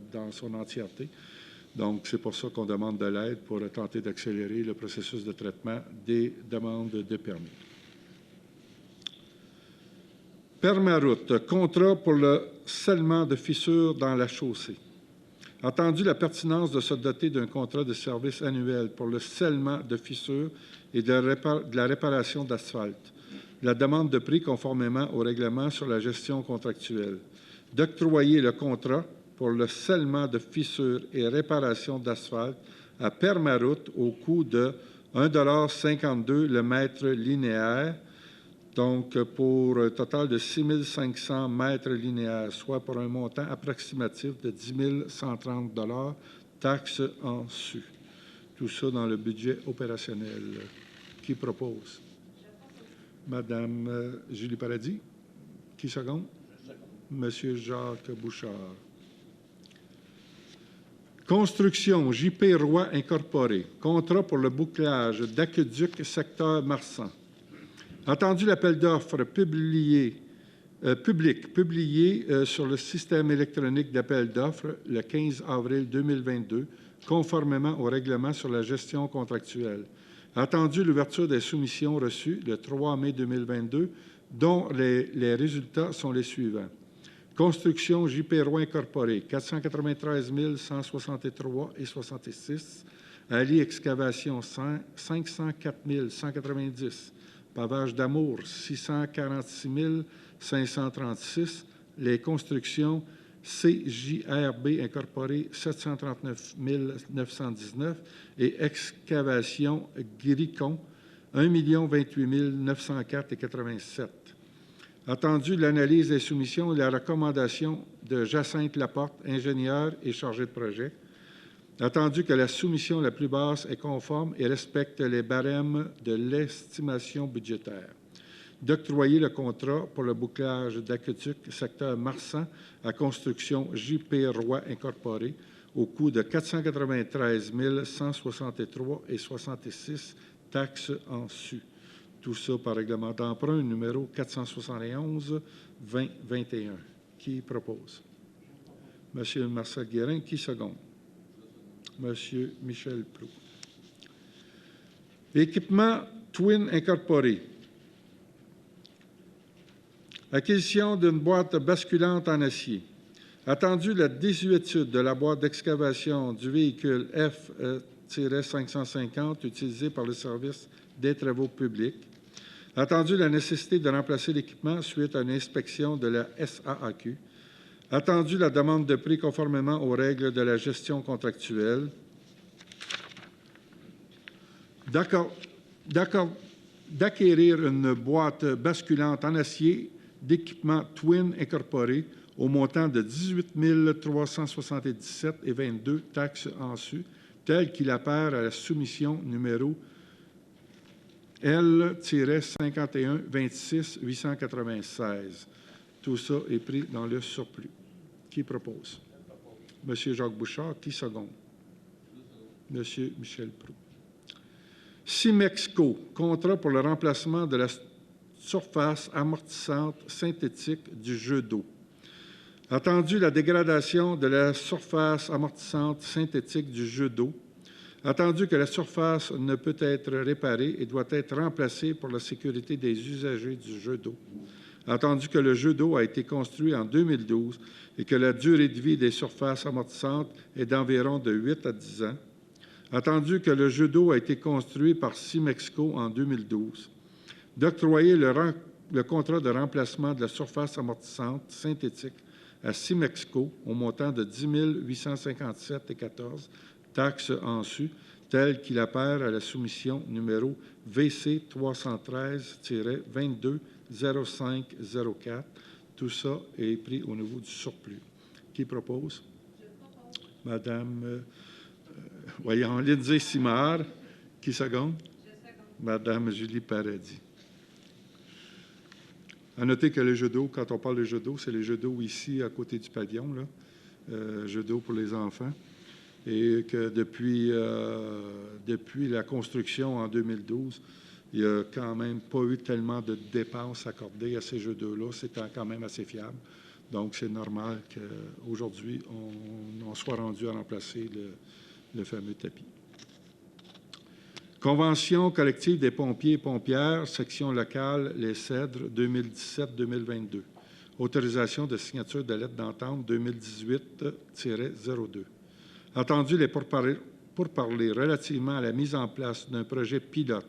dans son entièreté. Donc, c'est pour ça qu'on demande de l'aide pour tenter d'accélérer le processus de traitement des demandes de permis. Permaroute, contrat pour le scellement de fissures dans la chaussée. Entendu la pertinence de se doter d'un contrat de service annuel pour le scellement de fissures et de la réparation d'asphalte. La demande de prix conformément au règlement sur la gestion contractuelle. D'octroyer le contrat pour le scellement de fissures et réparation d'asphalte à Permaroute au coût de 1,52 $ le mètre linéaire, donc pour un total de 6 500 mètres linéaires, soit pour un montant approximatif de 10 130 $, taxes en su. Tout ça dans le budget opérationnel. Qui propose? Madame Julie Paradis. Qui seconde? Monsieur Jacques Bouchard. Construction JP Roy Incorporé. Contrat pour le bouclage d'aqueduc secteur Marsan. Entendu l'appel d'offres public sur le système électronique d'appel d'offres le 15 avril 2022, conformément au règlement sur la gestion contractuelle. Attendu l'ouverture des soumissions reçues le 3 mai 2022, dont les résultats sont les suivants. Construction JP Roy Incorporé, 493 163,66 Ali Excavation, 504 190 Pavage d'Amour, 646 536. Les constructions CJRB Incorporé, 739 919. Et Excavation Gricon, 1 028 904,87. Attendu l'analyse des soumissions et la recommandation de Jacinthe Laporte, ingénieur et chargé de projet. Attendu que la soumission la plus basse est conforme et respecte les barèmes de l'estimation budgétaire. D'octroyer le contrat pour le bouclage d'aqueduc secteur Marsan à construction JP Roy Incorporé au coût de 493 163,66 taxes en su. Tout ça par règlement d'emprunt numéro 471-2021. Qui propose? Monsieur Marcel Guérin. Qui seconde? Monsieur Michel Proulx. Équipement Twin Incorporé. Acquisition d'une boîte basculante en acier. Attendu la désuétude de la boîte d'excavation du véhicule F-550 utilisé par le service des travaux publics. Attendu la nécessité de remplacer l'équipement suite à une inspection de la SAAQ. Attendu la demande de prix conformément aux règles de la gestion contractuelle. D'acquérir une boîte basculante en acier d'équipement Twin Incorporé au montant de 18 377,22 taxes en su, tel qu'il apparaît à la soumission numéro L-51-26-896. Tout ça est pris dans le surplus. Qui propose? Monsieur Jacques Bouchard. Qui seconde? Monsieur Michel Proulx. Cimexco, contrat pour le remplacement de la surface amortissante synthétique du jet d'eau. Attendu la dégradation de la surface amortissante synthétique du jet d'eau. Attendu que la surface ne peut être réparée et doit être remplacée pour la sécurité des usagers du jet d'eau. Attendu que le jet d'eau a été construit en 2012 et que la durée de vie des surfaces amortissantes est d'environ de 8 à 10 ans. Attendu que le jet d'eau a été construit par Cimexco en 2012. D'octroyer le contrat de remplacement de la surface amortissante synthétique à Cimexco au montant de 10 857,14 taxes en su, tel qu'il apparaît à la soumission numéro VC 313-220504. Tout ça est pris au niveau du surplus. Qui propose? Je propose. Madame, voyons, Lindsay Simard. Qui seconde? Je seconde. Madame Julie Paradis. À noter que le jet d'eau, quand on parle de jet d'eau, c'est le jet d'eau ici, à côté du pavillon, là, jet d'eau pour les enfants. Et que depuis la construction en 2012, il n'y a quand même pas eu tellement de dépenses accordées à ces jets d'eau-là. C'était quand même assez fiable. Donc, c'est normal qu'aujourd'hui, on soit rendu à remplacer le fameux tapis. Convention collective des pompiers et pompières, section locale, les Cèdres, 2017-2022. Autorisation de signature de lettre d'entente 2018-02. Attendu les pourparlers relativement à la mise en place d'un projet pilote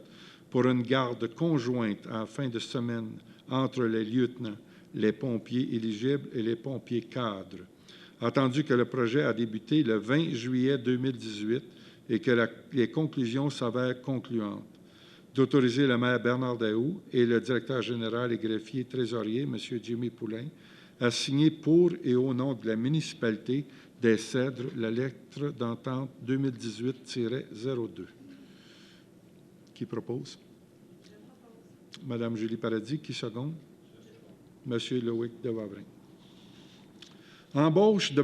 pour une garde conjointe en fin de semaine entre les lieutenants, les pompiers éligibles et les pompiers cadres. Attendu que le projet a débuté le 20 juillet 2018 et que les conclusions s'avèrent concluantes. D'autoriser le maire Bernard Daoust et le directeur général et greffier trésorier, M. Jimmy Poulain, à signer pour et au nom de la municipalité des Cèdres la lettre d'entente 2018-02. Qui propose? Je propose. Madame Julie Paradis. Qui seconde? Monsieur Loïc de Wavrin. Embauche de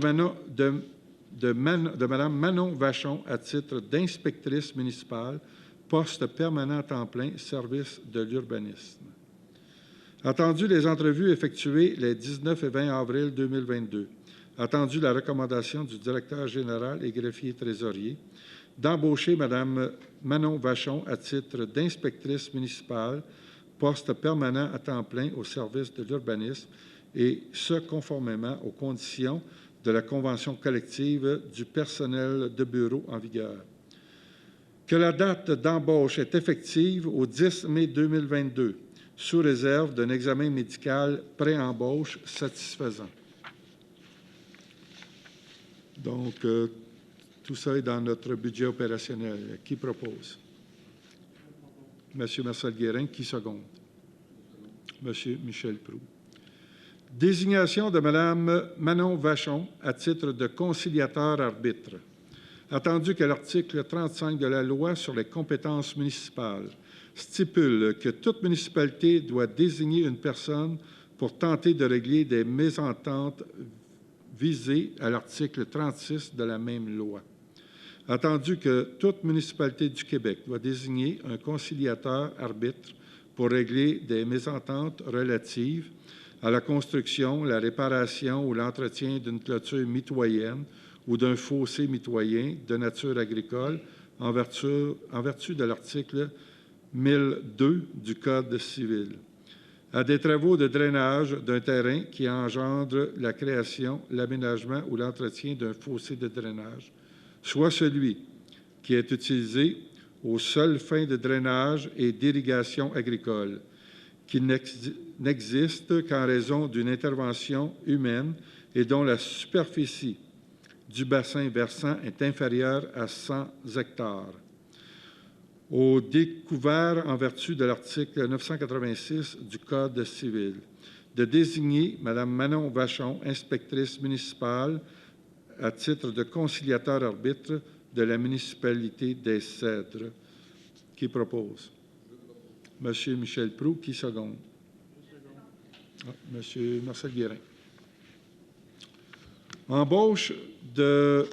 Mme Manon Vachon à titre d'inspectrice municipale, poste permanent à temps plein, service de l'urbanisme. Attendu les entrevues effectuées les 19 et 20 avril 2022. Attendu la recommandation du directeur général et greffier trésorier d'embaucher Mme Manon Vachon à titre d'inspectrice municipale, poste permanent à temps plein au service de l'urbanisme, et ce, conformément aux conditions de la convention collective du personnel de bureau en vigueur. Que la date d'embauche est effective au 10 mai 2022, sous réserve d'un examen médical pré-embauche satisfaisant. Donc, tout ça est dans notre budget opérationnel. Qui propose? Monsieur Marcel Guérin. Qui seconde? Monsieur Michel Proulx. Désignation de Mme Manon Vachon à titre de conciliateur arbitre. Attendu que l'article 35 de la Loi sur les compétences municipales stipule que toute municipalité doit désigner une personne pour tenter de régler des mésententes visées à l'article 36 de la même loi. Attendu que toute municipalité du Québec doit désigner un conciliateur arbitre pour régler des mésententes relatives à la construction, la réparation ou l'entretien d'une clôture mitoyenne ou d'un fossé mitoyen de nature agricole en vertu de l'article 1002 du Code civil, à des travaux de drainage d'un terrain qui engendre la création, l'aménagement ou l'entretien d'un fossé de drainage, soit celui qui est utilisé aux seules fins de drainage et d'irrigation agricole, qui n'existe qu'en raison d'une intervention humaine et dont la superficie du bassin versant est inférieure à 100 hectares. Au découvert en vertu de l'article 986 du Code civil, de désigner Mme Manon Vachon, inspectrice municipale, à titre de conciliateur arbitre de la municipalité des Cèdres. Qui propose? Monsieur Michel Proulx. Qui seconde? Monsieur Marcel Guérin. Embauche de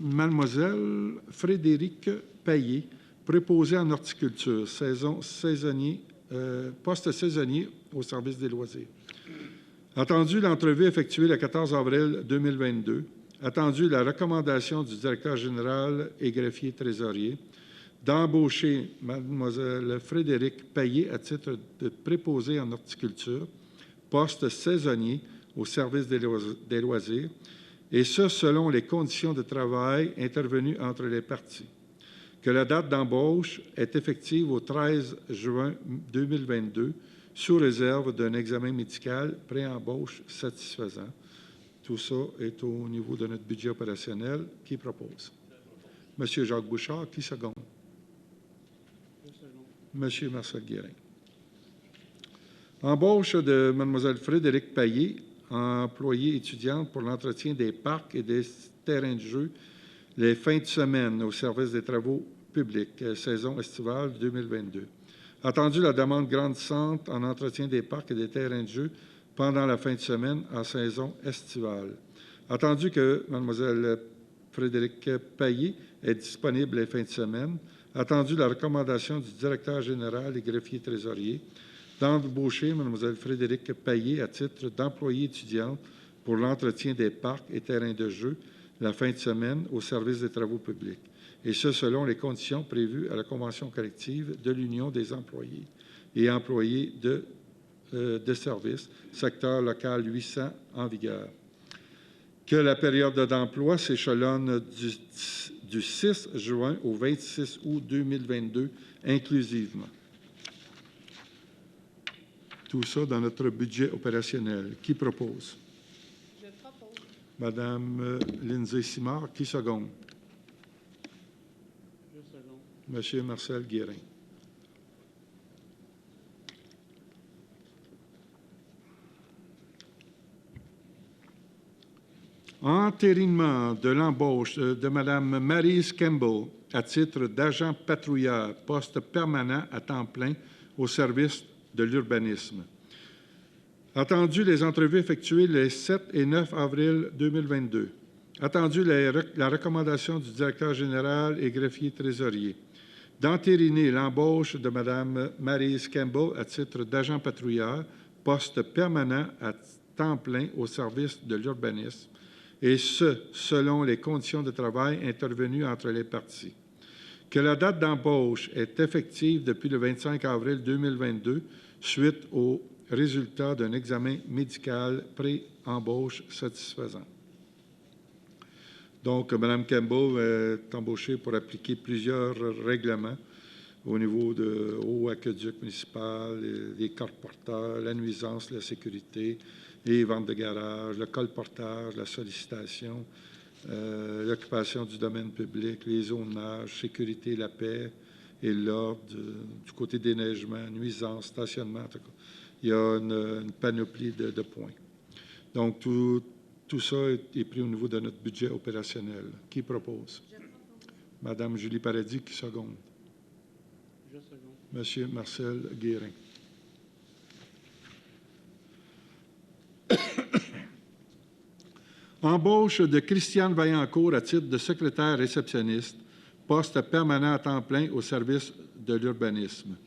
Mademoiselle Frédérique Payet, préposée en horticulture, poste saisonnier au service des loisirs. Attendu l'entrevue effectuée le 14 avril 2022. Attendu la recommandation du directeur général et greffier trésorier d'embaucher Mademoiselle Frédérique Payet à titre de préposée en horticulture, poste saisonnier au service des loisirs, et ce, selon les conditions de travail intervenues entre les parties. Que la date d'embauche est effective au 13 juin 2022, sous réserve d'un examen médical pré-embauche satisfaisant. Tout ça est au niveau de notre budget opérationnel. Qui propose? Monsieur Jacques Bouchard. Qui seconde? Monsieur Marcel Guérin. Embauche de Mlle Frédérique Payet, employée étudiante pour l'entretien des parcs et des terrains de jeu les fins de semaine au service des travaux publics, saison estivale 2022. Attendu la demande grandissante en entretien des parcs et des terrains de jeu pendant la fin de semaine en saison estivale. Attendu que Mlle Frédérique Payet est disponible les fins de semaine. Attendu la recommandation du directeur général et greffier trésorier d'embaucher Mlle Frédérique Payet à titre d'employée étudiante pour l'entretien des parcs et terrains de jeu la fin de semaine au service des travaux publics, et ce, selon les conditions prévues à la convention collective de l'Union des employés et employés de services, secteur local 800 en vigueur. Que la période d'emploi s'échelonne du 6 juin au 26 août 2022 inclusivement. Tout ça dans notre budget opérationnel. Qui propose? Je propose. Madame Lindsay Simard. Qui seconde? Je seconde. Monsieur Marcel Guérin. Entérinement de l'embauche de Mme Maryse Campbell à titre d'agent patrouilleur, poste permanent à temps plein au service de l'urbanisme. Attendu les entrevues effectuées les 7 et 9 avril 2022. Attendu la recommandation du directeur général et greffier trésorier d'entériner l'embauche de Mme Maryse Campbell à titre d'agent patrouilleur, poste permanent à temps plein au service de l'urbanisme, et ce, selon les conditions de travail intervenues entre les parties. Que la date d'embauche est effective depuis le 25 avril 2022, suite au résultat d'un examen médical pré-embauche satisfaisant. Donc, Mme Campbell est embauchée pour appliquer plusieurs règlements au niveau de eau, aqueduc municipal, les colporteurs, la nuisance, la sécurité, les ventes de garage, le colportage, la sollicitation, l'occupation du domaine public, les zonages, sécurité, la paix et l'ordre, du côté déneigement, nuisance, stationnement, en tout cas. Il y a une panoplie de points. Donc, tout ça est pris au niveau de notre budget opérationnel. Qui propose? Madame Julie Paradis, qui seconde? Je seconde. Monsieur Marcel Guérin. Embauche de Christiane Vaillancourt à titre de secrétaire réceptionniste, poste permanent à temps plein au service de l'urbanisme.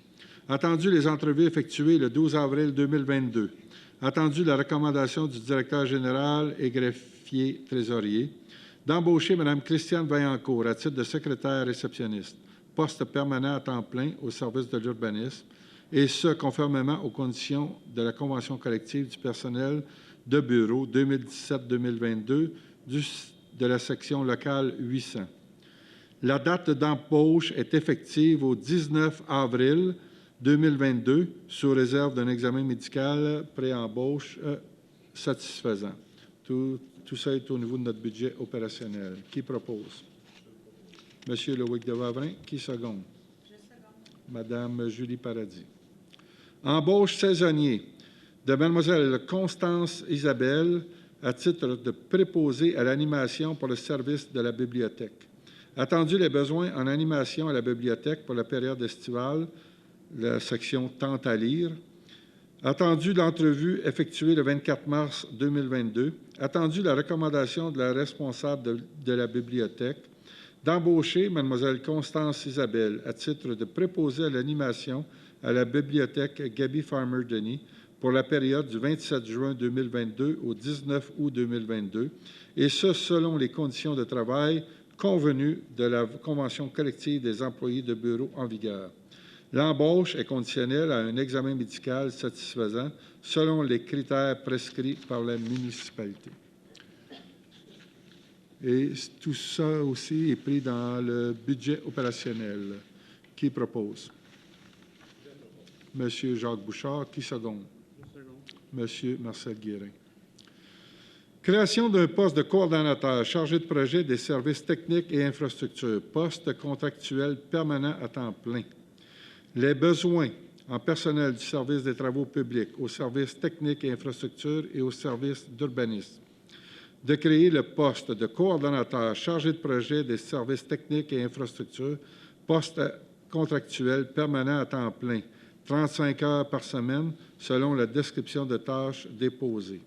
Attendu les entrevues effectuées le 12 avril 2022. Attendu la recommandation du directeur général et greffier trésorier d'embaucher Mme Christiane Vaillancourt à titre de secrétaire réceptionniste, poste permanent à temps plein au service de l'urbanisme, et ce, conformément aux conditions de la Convention collective du personnel de bureau 2017-2022 de la section locale 800. La date d'embauche est effective au 19 avril 2022, sous réserve d'un examen médical pré-embauche satisfaisant. Tout ça est au niveau de notre budget opérationnel. Qui propose? Monsieur Loïc de Wavrin, qui seconde? Je seconde. Madame Julie Paradis. Embauche saisonnier de Mademoiselle Constance Isabelle à titre de préposée à l'animation pour le service de la bibliothèque. Attendu les besoins en animation à la bibliothèque pour la période estivale, la section Tente à lire. Attendu l'entrevue effectuée le 24 mars 2022. Attendu la recommandation de la responsable de la bibliothèque d'embaucher Mlle Constance Isabelle à titre de préposée à l'animation à la bibliothèque Gaby Farmer-Denis pour la période du 27 juin 2022 au 19 août 2022, et ce, selon les conditions de travail convenues de la Convention collective des employés de bureau en vigueur. L'embauche est conditionnelle à un examen médical satisfaisant selon les critères prescrits par la municipalité. Et tout ça aussi est pris dans le budget opérationnel. Qui propose? Monsieur Jacques Bouchard, qui seconde? Monsieur Marcel Guérin. Création d'un poste de coordonnateur chargé de projet des services techniques et infrastructures, poste contractuel permanent à temps plein. Les besoins en personnel du service des travaux publics, au service techniques et infrastructures et au service d'urbanisme. De créer le poste de coordonnateur chargé de projet des services techniques et infrastructures, poste contractuel permanent à temps plein, 35 heures par semaine, selon la description de tâches déposées.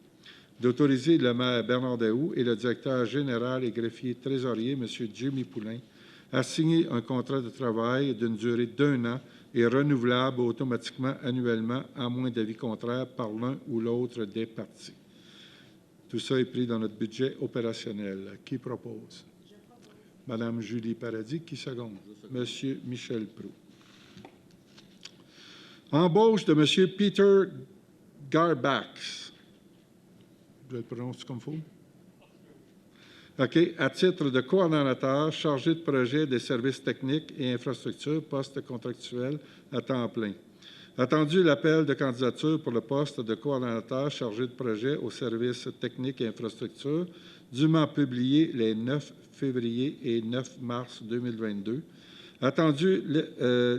D'autoriser le maire Bernard Daoust et le directeur général et greffier trésorier, M. Jimmy Poulain, à signer un contrat de travail d'une durée d'1 an et renouvelable automatiquement annuellement, à moins d'avis contraire par l'un ou l'autre des parties. Tout ça est pris dans notre budget opérationnel. Qui propose? Madame Julie Paradis, qui seconde? Monsieur Michel Proulx. Embauche de M. Peter Garbax. Je le prononce comme il faut? OK. À titre de coordonnateur chargé de projet des services techniques et infrastructures, poste contractuel à temps plein. Attendu l'appel de candidature pour le poste de coordonnateur chargé de projet aux services techniques et infrastructures, dûment publié les 9 février et 9 mars 2022. Attendu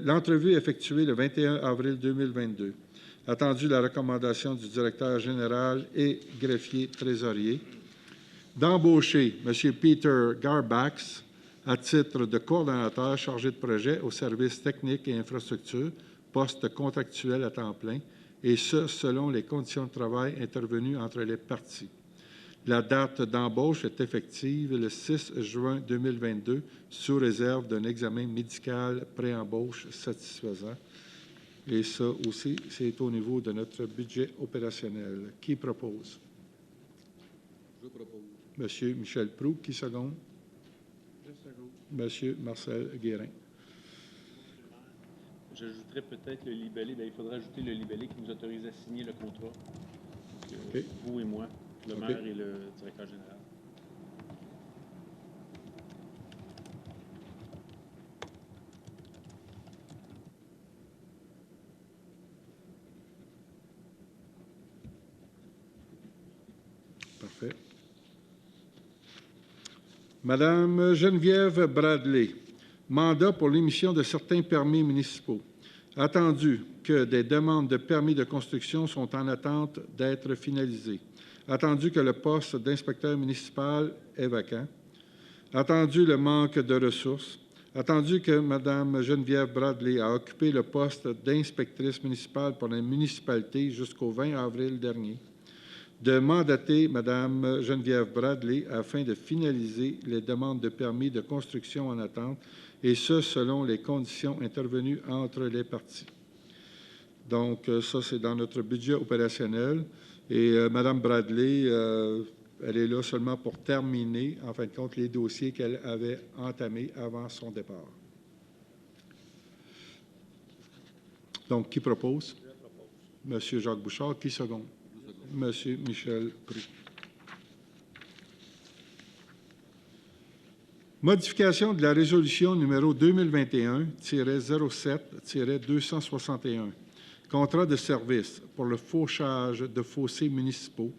l'entrevue effectuée le 21 avril 2022. Attendu la recommandation du directeur général et greffier trésorier d'embaucher M. Peter Garbax à titre de coordonnateur chargé de projet aux services techniques et infrastructures, poste contractuel à temps plein, et ce, selon les conditions de travail intervenues entre les parties. La date d'embauche est effective le 6 juin 2022, sous réserve d'un examen médical pré-embauche satisfaisant. Et ça aussi, c'est au niveau de notre budget opérationnel. Qui propose? Je propose. Monsieur Michel Proulx, qui seconde? Je seconde. Monsieur Marcel Guérin. J'ajouterais peut-être le libellé. Bien, il faudrait ajouter le libellé qui nous autorise à signer le contrat. Donc, vous et moi, le maire et le directeur général. Parfait. Madame Geneviève Bradley, mandat pour l'émission de certains permis municipaux. Attendu que des demandes de permis de construction sont en attente d'être finalisées. Attendu que le poste d'inspecteur municipal est vacant. Attendu le manque de ressources. Attendu que Mme Geneviève Bradley a occupé le poste d'inspectrice municipale pour la municipalité jusqu'au 20 avril dernier. De mandater Mme Geneviève Bradley afin de finaliser les demandes de permis de construction en attente, et ce, selon les conditions intervenues entre les parties. Donc, ça, c'est dans notre budget opérationnel. Et Mme Bradley, elle est là seulement pour terminer, en fin de compte, les dossiers qu'elle avait entamés avant son départ. Donc, qui propose? M. Jacques Bouchard. Qui seconde? M. Michel Prou. Modification de la résolution numéro 2021-07-261. Contrat de service pour le fauchage de fossés municipaux.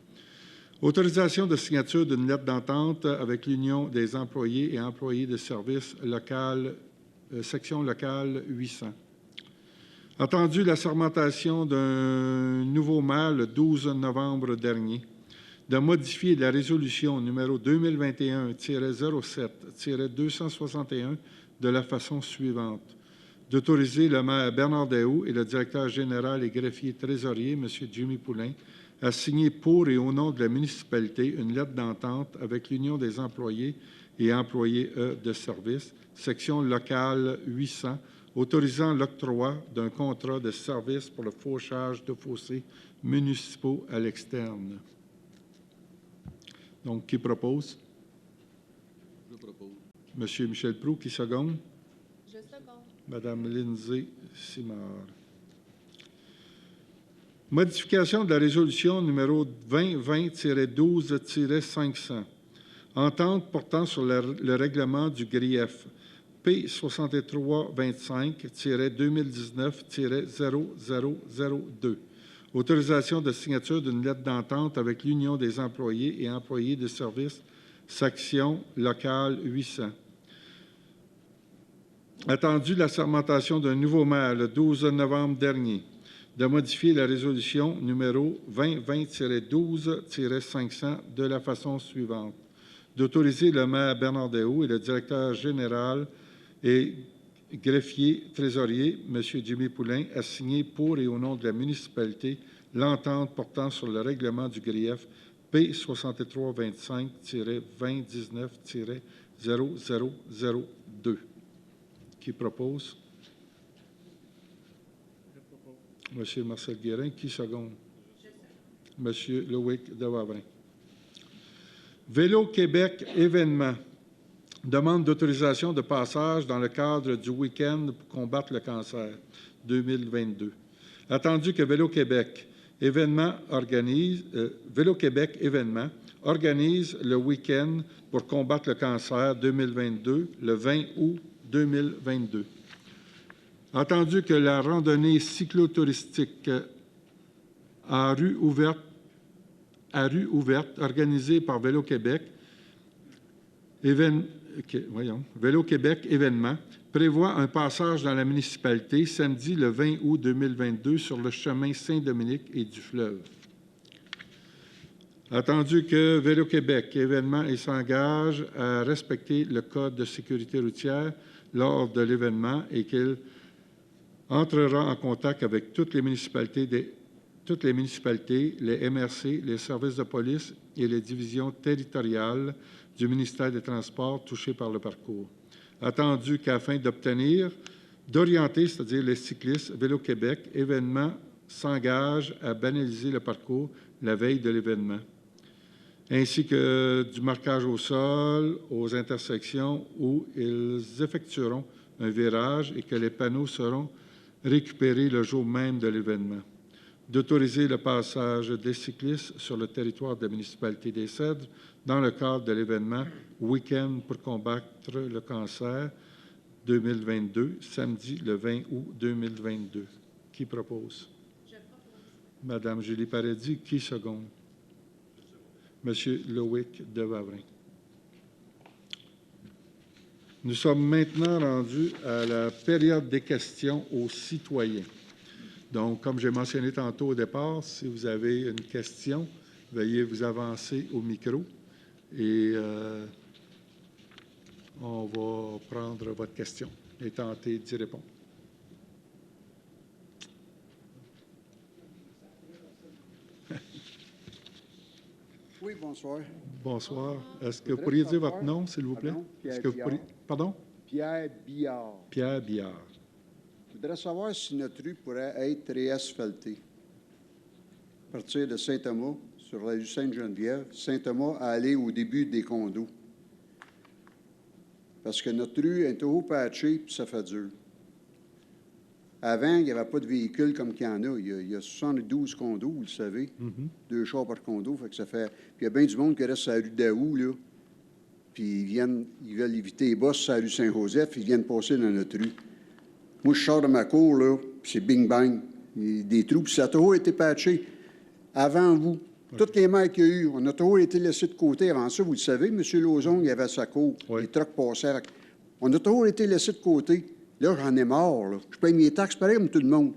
Autorisation de signature d'une lettre d'entente avec l'Union des employés et employés de services local, section locale 800. Attendu la sermentation d'un nouveau maire le 12 novembre dernier. De modifier la résolution numéro 2021-07-261 de la façon suivante. D'autoriser le maire Bernard Daoust et le directeur général et greffier trésorier, M. Jimmy Poulain, à signer pour et au nom de la municipalité une lettre d'entente avec l'Union des employés et employés de service, section locale 800, autorisant l'octroi d'un contrat de service pour le fauchage de fossés municipaux à l'externe. Donc, qui propose? Je propose. M. Michel Prou, qui seconde? Je seconde. Mme Lindsay Simard. Modification de la résolution numéro 2020-12-500. Entente portant sur le règlement du grief P6325-2019-0002. Autorisation de signature d'une lettre d'entente avec l'Union des employés et employés de services, section locale 800. Attendu la sermentation d'un nouveau maire le 12 novembre dernier. De modifier la résolution numéro 2020-12-500 de la façon suivante. D'autoriser le maire Bernard Daoust et le directeur général et greffier trésorier, M. Jimmy Poulain, a signé pour et au nom de la municipalité l'entente portant sur le règlement du grief P6325-2019-0002. Qui propose? M. Marcel Guérin. Qui seconde? M. Loïc de Wavrin. Vélo Québec événement. Demande d'autorisation de passage dans le cadre du week-end pour combattre le cancer 2022. Attendu que Vélo Québec événement organise le week-end pour combattre le cancer 2022, le 20 août 2022. Attendu que la randonnée cyclotouristique à rue ouverte, organisée par Vélo Québec, Vélo Québec événement, prévoit un passage dans la municipalité samedi le 20 août 2022 sur le chemin Saint-Dominique et du fleuve. Attendu que Vélo Québec événement et s'engage à respecter le Code de sécurité routière lors de l'événement et qu'il entrera en contact avec toutes les municipalités, les MRC, les services de police et les divisions territoriales du ministère des Transports touchés par le parcours. Attendu qu'afin d'orienter, c'est-à-dire les cyclistes, Vélo Québec événement s'engage à banaliser le parcours la veille de l'événement, ainsi que du marquage au sol, aux intersections où ils effectueront un virage et que les panneaux seront récupérés le jour même de l'événement. D'autoriser le passage des cyclistes sur le territoire de la municipalité des Cèdres dans le cadre de l'événement Week-end pour combattre le cancer 2022, samedi le 20 août 2022. Qui propose? Je propose. Madame Julie Paradis, qui seconde? Monsieur Loïc de Wavrin. Nous sommes maintenant rendus à la période des questions aux citoyens. Donc, comme j'ai mentionné tantôt au départ, si vous avez une question, veuillez vous avancer au micro et on va prendre votre question et tenter d'y répondre. Oui, bonsoir. Bonsoir. Est-ce que vous pourriez dire votre nom, s'il vous plaît? Pierre Est-ce Pardon? Pierre Billard. Pierre Billard. Je voudrais savoir si notre rue pourrait être réasphaltée. À partir de Saint-Thomas, sur la rue Sainte-Geneviève, Saint-Thomas à aller au début des condos. Parce que notre rue est trop patchée, puis ça fait dur. Avant, il n'y avait pas de véhicules comme qu'il y en a. Il y a 72 condos, vous le savez. 2 chars par condo, fait que ça fait... Puis il y a bien du monde qui reste sur la rue Daou, là. Puis ils veulent éviter les bosses sur la rue Saint-Joseph, ils viennent passer dans notre rue. Moi, je sors de ma cour, là, puis c'est bing-bang. Des trous, puis ça a toujours été patché. Avant vous, toutes les maires qu'il y a eu, on a toujours été laissés de côté. Avant ça, vous le savez, M. Lauzon, il avait sa cour. Les trucks passaient avec... On a toujours été laissés de côté. Là, j'en ai marre, là. Je paye mes taxes pareil comme tout le monde.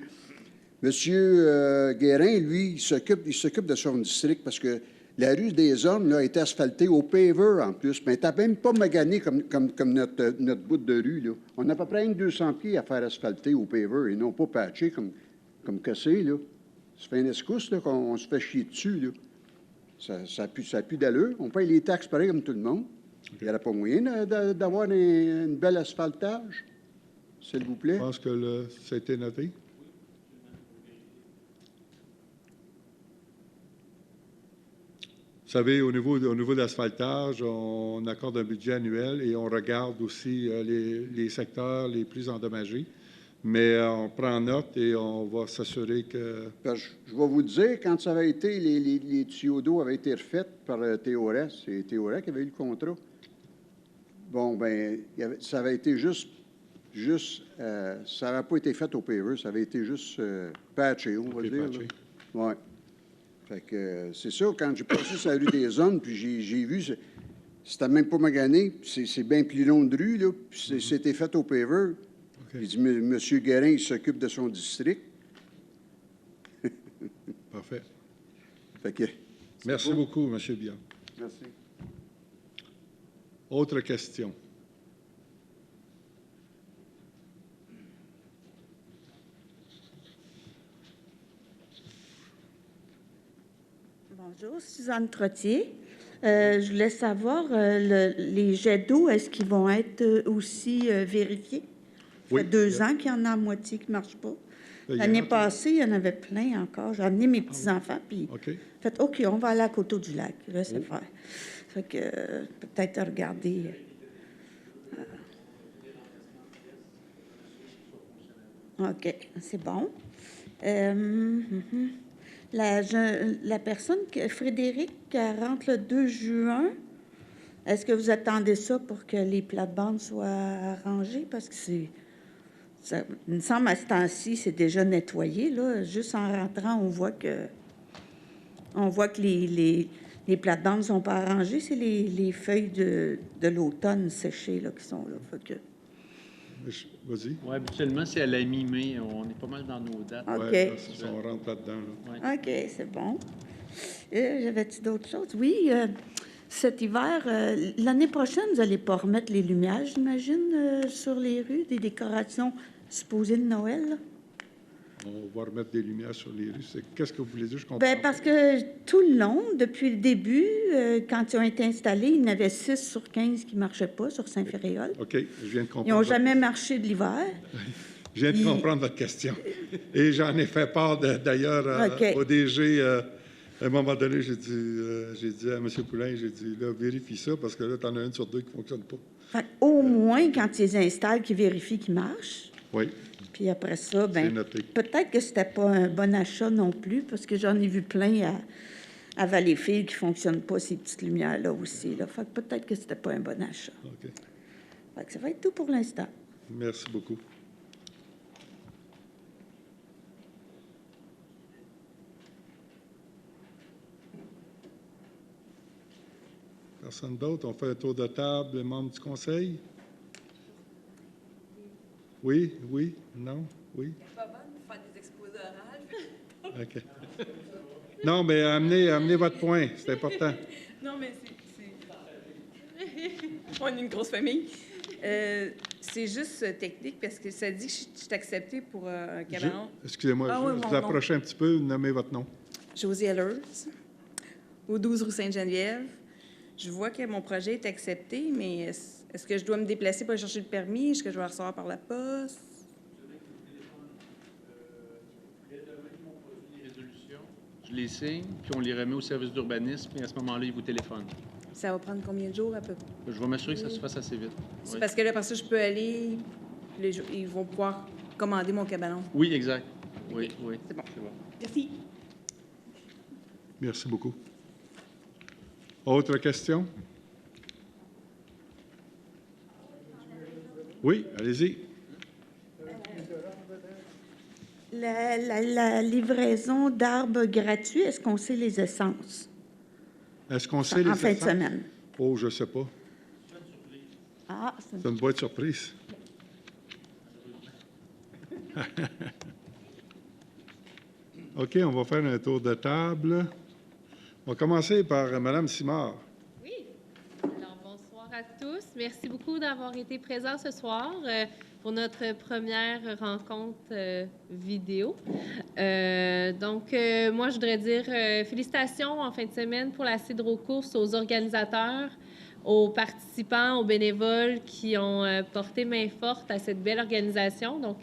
M. Guérin, lui, il s'occupe de son district parce que la rue des Hommes là, a été asphaltée au paver en plus. Mais t'as même pas magané comme notre bout de rue. Là. On a à peu près 200 pieds à faire asphalter au paver et non pas patcher comme cassé. Là. Ça fait un escousse là, qu'on se fait chier dessus. Là. Ça a plus d'allure. On paye les taxes pareil comme tout le monde. Il n'y aurait pas moyen d'avoir une belle asphaltage. S'il vous plaît. Je pense que ça a été noté. Vous savez, au niveau de l'asphaltage, on accorde un budget annuel et on regarde aussi les secteurs les plus endommagés. Mais on prend note et on va s'assurer que... Je vais vous dire, quand ça avait été, les tuyaux d'eau avaient été refaits par Théoret, c'est Théoret qui avait eu le contrat. Bon, ben, ça avait été juste ça n'avait pas été fait au paver, ça avait été juste patché, on va dire. Oui. Fait que c'est ça, quand j'ai passé sur la rue des Hommes, puis j'ai vu, c'était même pas magané, c'est bien plus long de rue, là, puis c'était fait au paver. Okay. Il dit, M. Guérin, il s'occupe de son district. Parfait. Fait que, merci beaucoup, M. Billard. Merci. Autre question. Bonjour, Suzanne Trottier. Je voulais savoir, les jets d'eau, est-ce qu'ils vont être aussi vérifiés? Ça fait 2 ans qu'il y en a à moitié qui ne marchent pas. L'année passée, il y en avait plein encore. J'ai amené mes petits-enfants, puis fait OK, on va aller à Coteau du Lac. Là, c'est faire. Fait que peut-être regarder. OK, c'est bon. La personne, Frédéric, qui rentre le 2 juin, est-ce que vous attendez ça pour que les plates-bandes soient arrangées? Parce que ça me semble, à ce temps-ci, c'est déjà nettoyé. Là. Juste en rentrant, on voit que les plates-bandes ne sont pas arrangées. C'est les feuilles de l'automne séchées là, qui sont là. Fait que... Vas-y. Oui, habituellement, c'est à la mi-mai. On est pas mal dans nos dates. OK. Ouais, on rentre là-dedans. Là. OK, c'est bon. J'avais-tu d'autres choses? Oui, cet hiver, l'année prochaine, vous n'allez pas remettre les lumières, j'imagine, sur les rues, des décorations supposées de Noël? Là? On va remettre des lumières sur les rues. Qu'est-ce que vous voulez dire? Je comprends. Bien, parce que tout le long, depuis le début, quand ils ont été installés, il y en avait 6 sur 15 qui ne marchaient pas sur Saint-Féréol. OK, je viens de comprendre. Ils n'ont jamais marché de l'hiver. Je viens de comprendre votre question. Et j'en ai fait part, d'ailleurs, au DG. À un moment donné, j'ai dit à M. Poulain, j'ai dit, là, vérifie ça, parce que là, tu en as une sur 2 qui ne fonctionne pas. Fait, au moins, quand ils les installent, qu'ils vérifient qu'ils marchent. Oui. Puis après ça, ben, peut-être que c'était pas un bon achat non plus, parce que j'en ai vu plein à Valleyfield qui ne fonctionnent pas, ces petites lumières-là aussi. Là. Fait que peut-être que c'était pas un bon achat. OK. Fait que ça va être tout pour l'instant. Merci beaucoup. Personne d'autre? On fait un tour de table, les membres du conseil? Oui, oui, non, oui. C'est pas bonne pour faire des exposés orales. OK. Non, mais amenez votre point, c'est important. Non, mais on est une grosse famille. C'est juste technique parce que ça dit que je suis acceptée pour un cabanon. Excusez-moi, Ah, oui, je mon vous approchez un petit peu, nommez votre nom. Josie Ellers, au 12 rue Sainte-Geneviève. Je vois que mon projet est accepté, mais est-ce que je dois me déplacer pour aller chercher le permis? Est-ce que je vais recevoir par la poste? Je les signe, puis on les remet au service d'urbanisme, et à ce moment-là, ils vous téléphonent. Ça va prendre combien de jours à peu près? Je vais m'assurer que ça se fasse assez vite. C'est Oui. parce que là, après ça, je peux aller, ils vont pouvoir commander mon cabanon. Oui, exact. Oui, oui. C'est bon. C'est bon. Merci. Merci beaucoup. Autre question? Oui, allez-y. La livraison d'arbres gratuits, est-ce qu'on sait les essences? Est-ce qu'on sait les En fin de essences? semaine. Oh, je ne sais pas. Ah, C'est une boîte surprise. OK, on va faire un tour de table. On va commencer par Mme Simard. Oui. Alors, bonsoir à tous. Merci beaucoup d'avoir été présents ce soir pour notre première rencontre vidéo. Moi, je voudrais dire félicitations en fin de semaine pour la Cidro-Course aux organisateurs, aux participants, aux bénévoles qui ont porté main forte à cette belle organisation. Donc,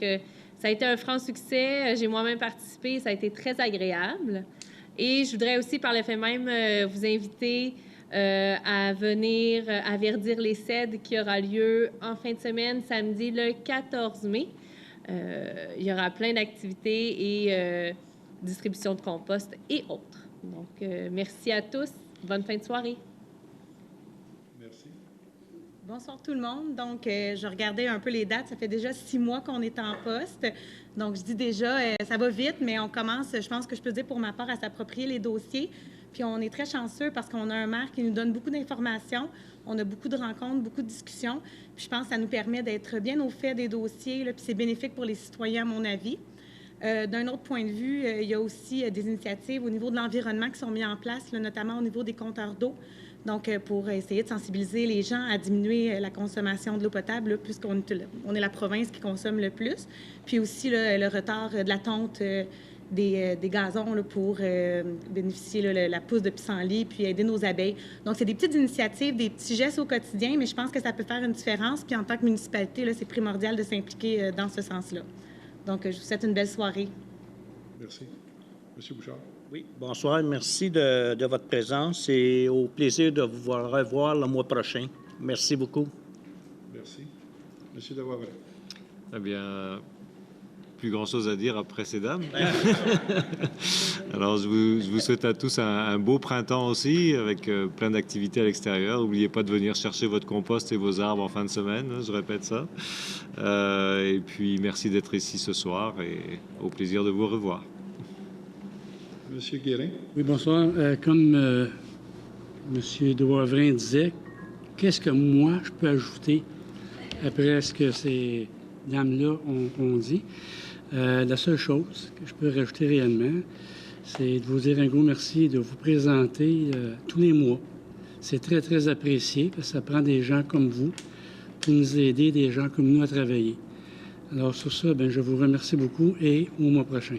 ça a été un franc succès. J'ai moi-même participé. Ça a été très agréable. Et je voudrais aussi, par le fait même, vous inviter à venir à Verdir les Cèdres qui aura lieu en fin de semaine, samedi le 14 mai. Il y aura plein d'activités et distribution de compost et autres. Donc, merci à tous. Bonne fin de soirée. Merci. Bonsoir tout le monde. Donc, je regardais un peu les dates. Ça fait déjà 6 mois qu'on est en poste. Donc, je dis déjà, ça va vite, mais on commence, je pense que je peux dire pour ma part, à s'approprier les dossiers. Puis, on est très chanceux parce qu'on a un maire qui nous donne beaucoup d'informations. On a beaucoup de rencontres, beaucoup de discussions. Puis, je pense que ça nous permet d'être bien au fait des dossiers. Là, puis, c'est bénéfique pour les citoyens, à mon avis. D'un autre point de vue, il y a aussi des initiatives au niveau de l'environnement qui sont mises en place, là, notamment au niveau des compteurs d'eau. Donc, pour essayer de sensibiliser les gens à diminuer la consommation de l'eau potable, là, puisqu'on est la province qui consomme le plus. Puis aussi, là, le retard de la tonte des gazons là, pour bénéficier de la pousse de pissenlit, puis aider nos abeilles. Donc, c'est des petites initiatives, des petits gestes au quotidien, mais je pense que ça peut faire une différence. Puis en tant que municipalité, là, c'est primordial de s'impliquer dans ce sens-là. Donc, je vous souhaite une belle soirée. Merci. Monsieur Bouchard. Oui, bonsoir. Merci de votre présence et au plaisir de vous revoir le mois prochain. Merci beaucoup. Merci. Monsieur Devoiret. Eh bien, plus grand-chose à dire après ces dames. Alors, je vous souhaite à tous un beau printemps aussi, avec plein d'activités à l'extérieur. N'oubliez pas de venir chercher votre compost et vos arbres en fin de semaine, je répète ça. Et puis, merci d'être ici ce soir et au plaisir de vous revoir. Monsieur Guérin. Oui, bonsoir. Comme M. Devoivrin disait, qu'est-ce que moi, je peux ajouter après ce que ces dames-là ont dit? La seule chose que je peux rajouter réellement, c'est de vous dire un gros merci de vous présenter tous les mois. C'est très, très apprécié parce que ça prend des gens comme vous pour nous aider, des gens comme nous à travailler. Alors, sur ça, bien, je vous remercie beaucoup et au mois prochain.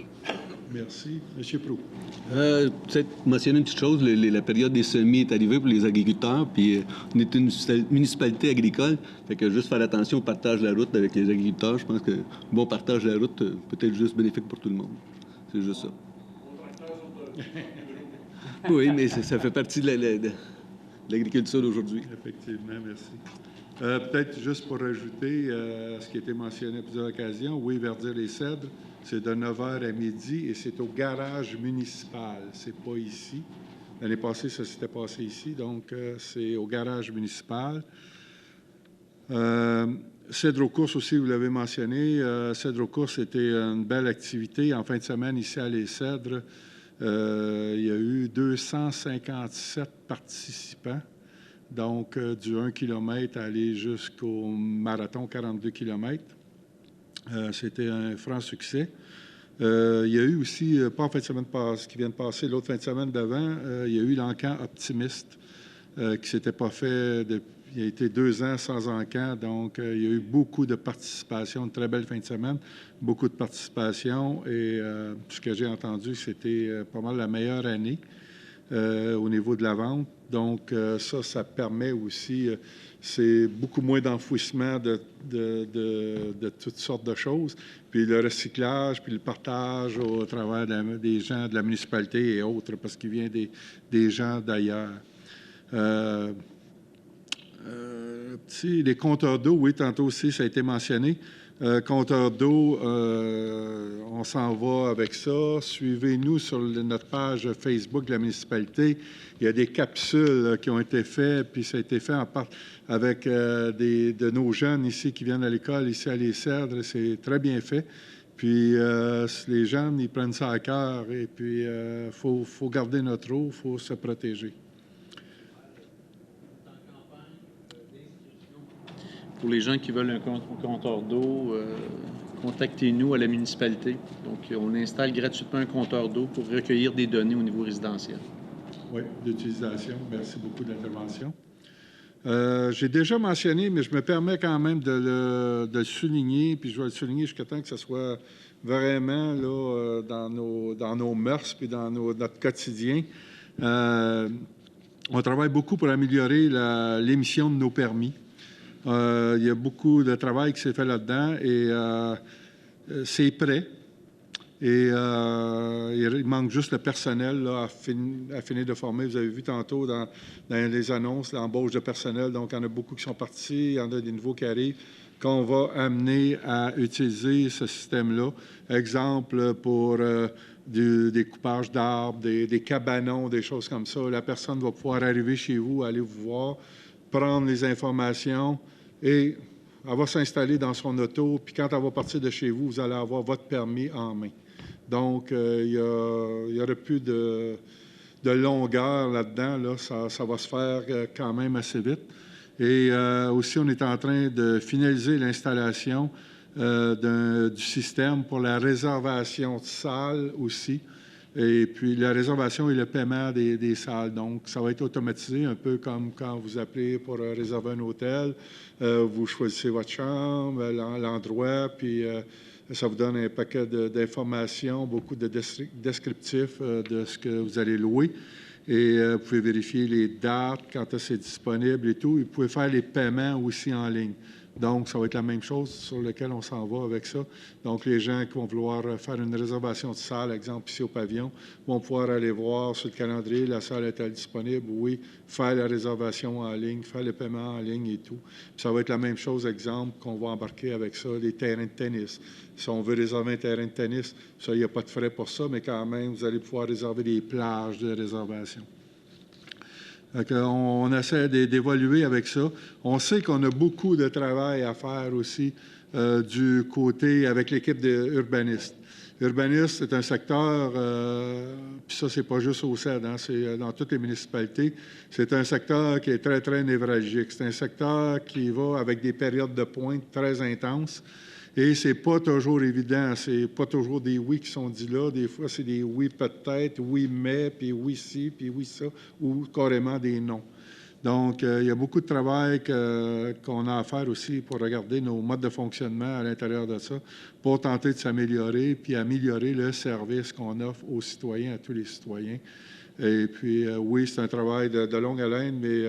Merci. Monsieur Proulx. Peut-être mentionner une petite chose, la période des semis est arrivée pour les agriculteurs, puis on est une municipalité agricole, fait que juste faire attention au partage de la route avec les agriculteurs. Je pense que bon partage de la route peut être juste bénéfique pour tout le monde. C'est juste ça. Oui, mais ça fait partie de l'agriculture d'aujourd'hui. Effectivement, merci. Peut-être juste pour ajouter ce qui a été mentionné à plusieurs occasions, oui, Verdir les Cèdres, c'est de 9h à midi et c'est au garage municipal. C'est pas ici. L'année passée, ça s'était passé ici, donc c'est au garage municipal. Cidro-Course aussi, vous l'avez mentionné. Cidro-Course était une belle activité. En fin de semaine, ici à Les Cèdres, il y a eu 257 participants. donc du 1 km à aller jusqu'au marathon 42 km. C'était un franc succès. Il y a eu aussi, pas en fin de semaine qui vient de passer, l'autre fin de semaine d'avant, il y a eu l'encan optimiste qui ne s'était pas fait depuis. Il y a été 2 ans sans encan, donc il y a eu beaucoup de participation, une très belle fin de semaine, beaucoup de participation et ce que j'ai entendu, c'était pas mal la meilleure année au niveau de la vente. Donc ça permet aussi, c'est beaucoup moins d'enfouissement de toutes sortes de choses. Puis le recyclage, puis le partage au travers des gens de la municipalité et autres, parce qu'il vient des gens d'ailleurs. Les compteurs d'eau, oui, tantôt aussi, ça a été mentionné. Compteurs d'eau, on s'en va avec ça. Suivez-nous sur notre page Facebook de la municipalité. Il y a des capsules qui ont été faites, puis ça a été fait en part avec de nos jeunes ici qui viennent à l'école, ici à Les Cèdres. C'est très bien fait. Puis les jeunes, ils prennent ça à cœur. Et puis, il faut garder notre eau, il faut se protéger. Pour les gens qui veulent un compteur d'eau, contactez-nous à la municipalité. Donc, on installe gratuitement un compteur d'eau pour recueillir des données au niveau résidentiel. Oui, d'utilisation. Merci beaucoup de l'intervention. J'ai déjà mentionné, mais je me permets quand même de le souligner, puis je vais le souligner jusqu'à temps que ce soit vraiment là, dans nos mœurs puis dans notre quotidien. On travaille beaucoup pour améliorer l'émission de nos permis. Il y a beaucoup de travail qui s'est fait là-dedans et c'est prêt. Et il manque juste le personnel là, à finir de former. Vous avez vu tantôt dans les annonces l'embauche de personnel. Donc, il y en a beaucoup qui sont partis. Il y en a des nouveaux qui arrivent qu'on va amener à utiliser ce système-là. Exemple pour des coupages d'arbres, des cabanons, des choses comme ça. La personne va pouvoir arriver chez vous, aller vous voir, prendre les informations et elle va s'installer dans son auto. Puis quand elle va partir de chez vous, vous allez avoir votre permis en main. Donc, il y aurait plus de longueur là-dedans. Là. Ça va se faire quand même assez vite. Et aussi, on est en train de finaliser l'installation du système pour la réservation de salles aussi. Et puis, la réservation et le paiement des salles. Donc, ça va être automatisé, un peu comme quand vous appelez pour réserver un hôtel. Vous choisissez votre chambre, l'endroit, puis ça vous donne un paquet d'informations, beaucoup de descriptifs de ce que vous allez louer. Et vous pouvez vérifier les dates, quand c'est disponible et tout. Et vous pouvez faire les paiements aussi en ligne. Donc, ça va être la même chose sur laquelle on s'en va avec ça. Donc, les gens qui vont vouloir faire une réservation de salle, exemple ici au pavillon, vont pouvoir aller voir sur le calendrier, la salle est-elle disponible? Oui, faire la réservation en ligne, faire le paiement en ligne et tout. Puis ça va être la même chose, exemple, qu'on va embarquer avec ça, les terrains de tennis. Si on veut réserver un terrain de tennis, ça, il n'y a pas de frais pour ça, mais quand même, vous allez pouvoir réserver des plages de réservation. On essaie d'évoluer avec ça. On sait qu'on a beaucoup de travail à faire aussi du côté avec l'équipe d'urbanistes. Urbanistes, c'est un secteur, puis ça, c'est pas juste au CED, hein, c'est dans toutes les municipalités. C'est un secteur qui est très, très névralgique. C'est un secteur qui va avec des périodes de pointe très intenses. Et c'est pas toujours évident, c'est pas toujours des oui qui sont dits là. Des fois, c'est des oui peut-être, oui mais, puis oui si, puis oui ça, ou carrément des non. Donc, il y a beaucoup de travail qu'on a à faire aussi pour regarder nos modes de fonctionnement à l'intérieur de ça, pour tenter de s'améliorer, puis améliorer le service qu'on offre aux citoyens, à tous les citoyens. Et puis, oui, c'est un travail de longue haleine, mais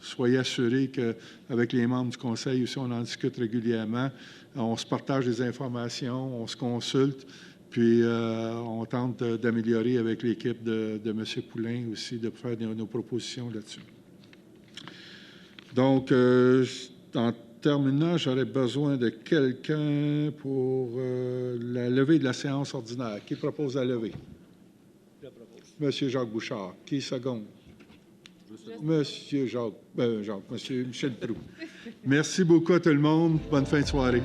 soyez assurés qu'avec les membres du conseil aussi, on en discute régulièrement. On se partage des informations, on se consulte, puis on tente d'améliorer avec l'équipe de M. Poulain aussi, de faire nos propositions là-dessus. Donc, en terminant, j'aurais besoin de quelqu'un pour la levée de la séance ordinaire. Qui propose la levée? Je propose. M. Jacques Bouchard. Qui seconde? Monsieur Michel Proulx. Merci beaucoup à tout le monde. Bonne fin de soirée.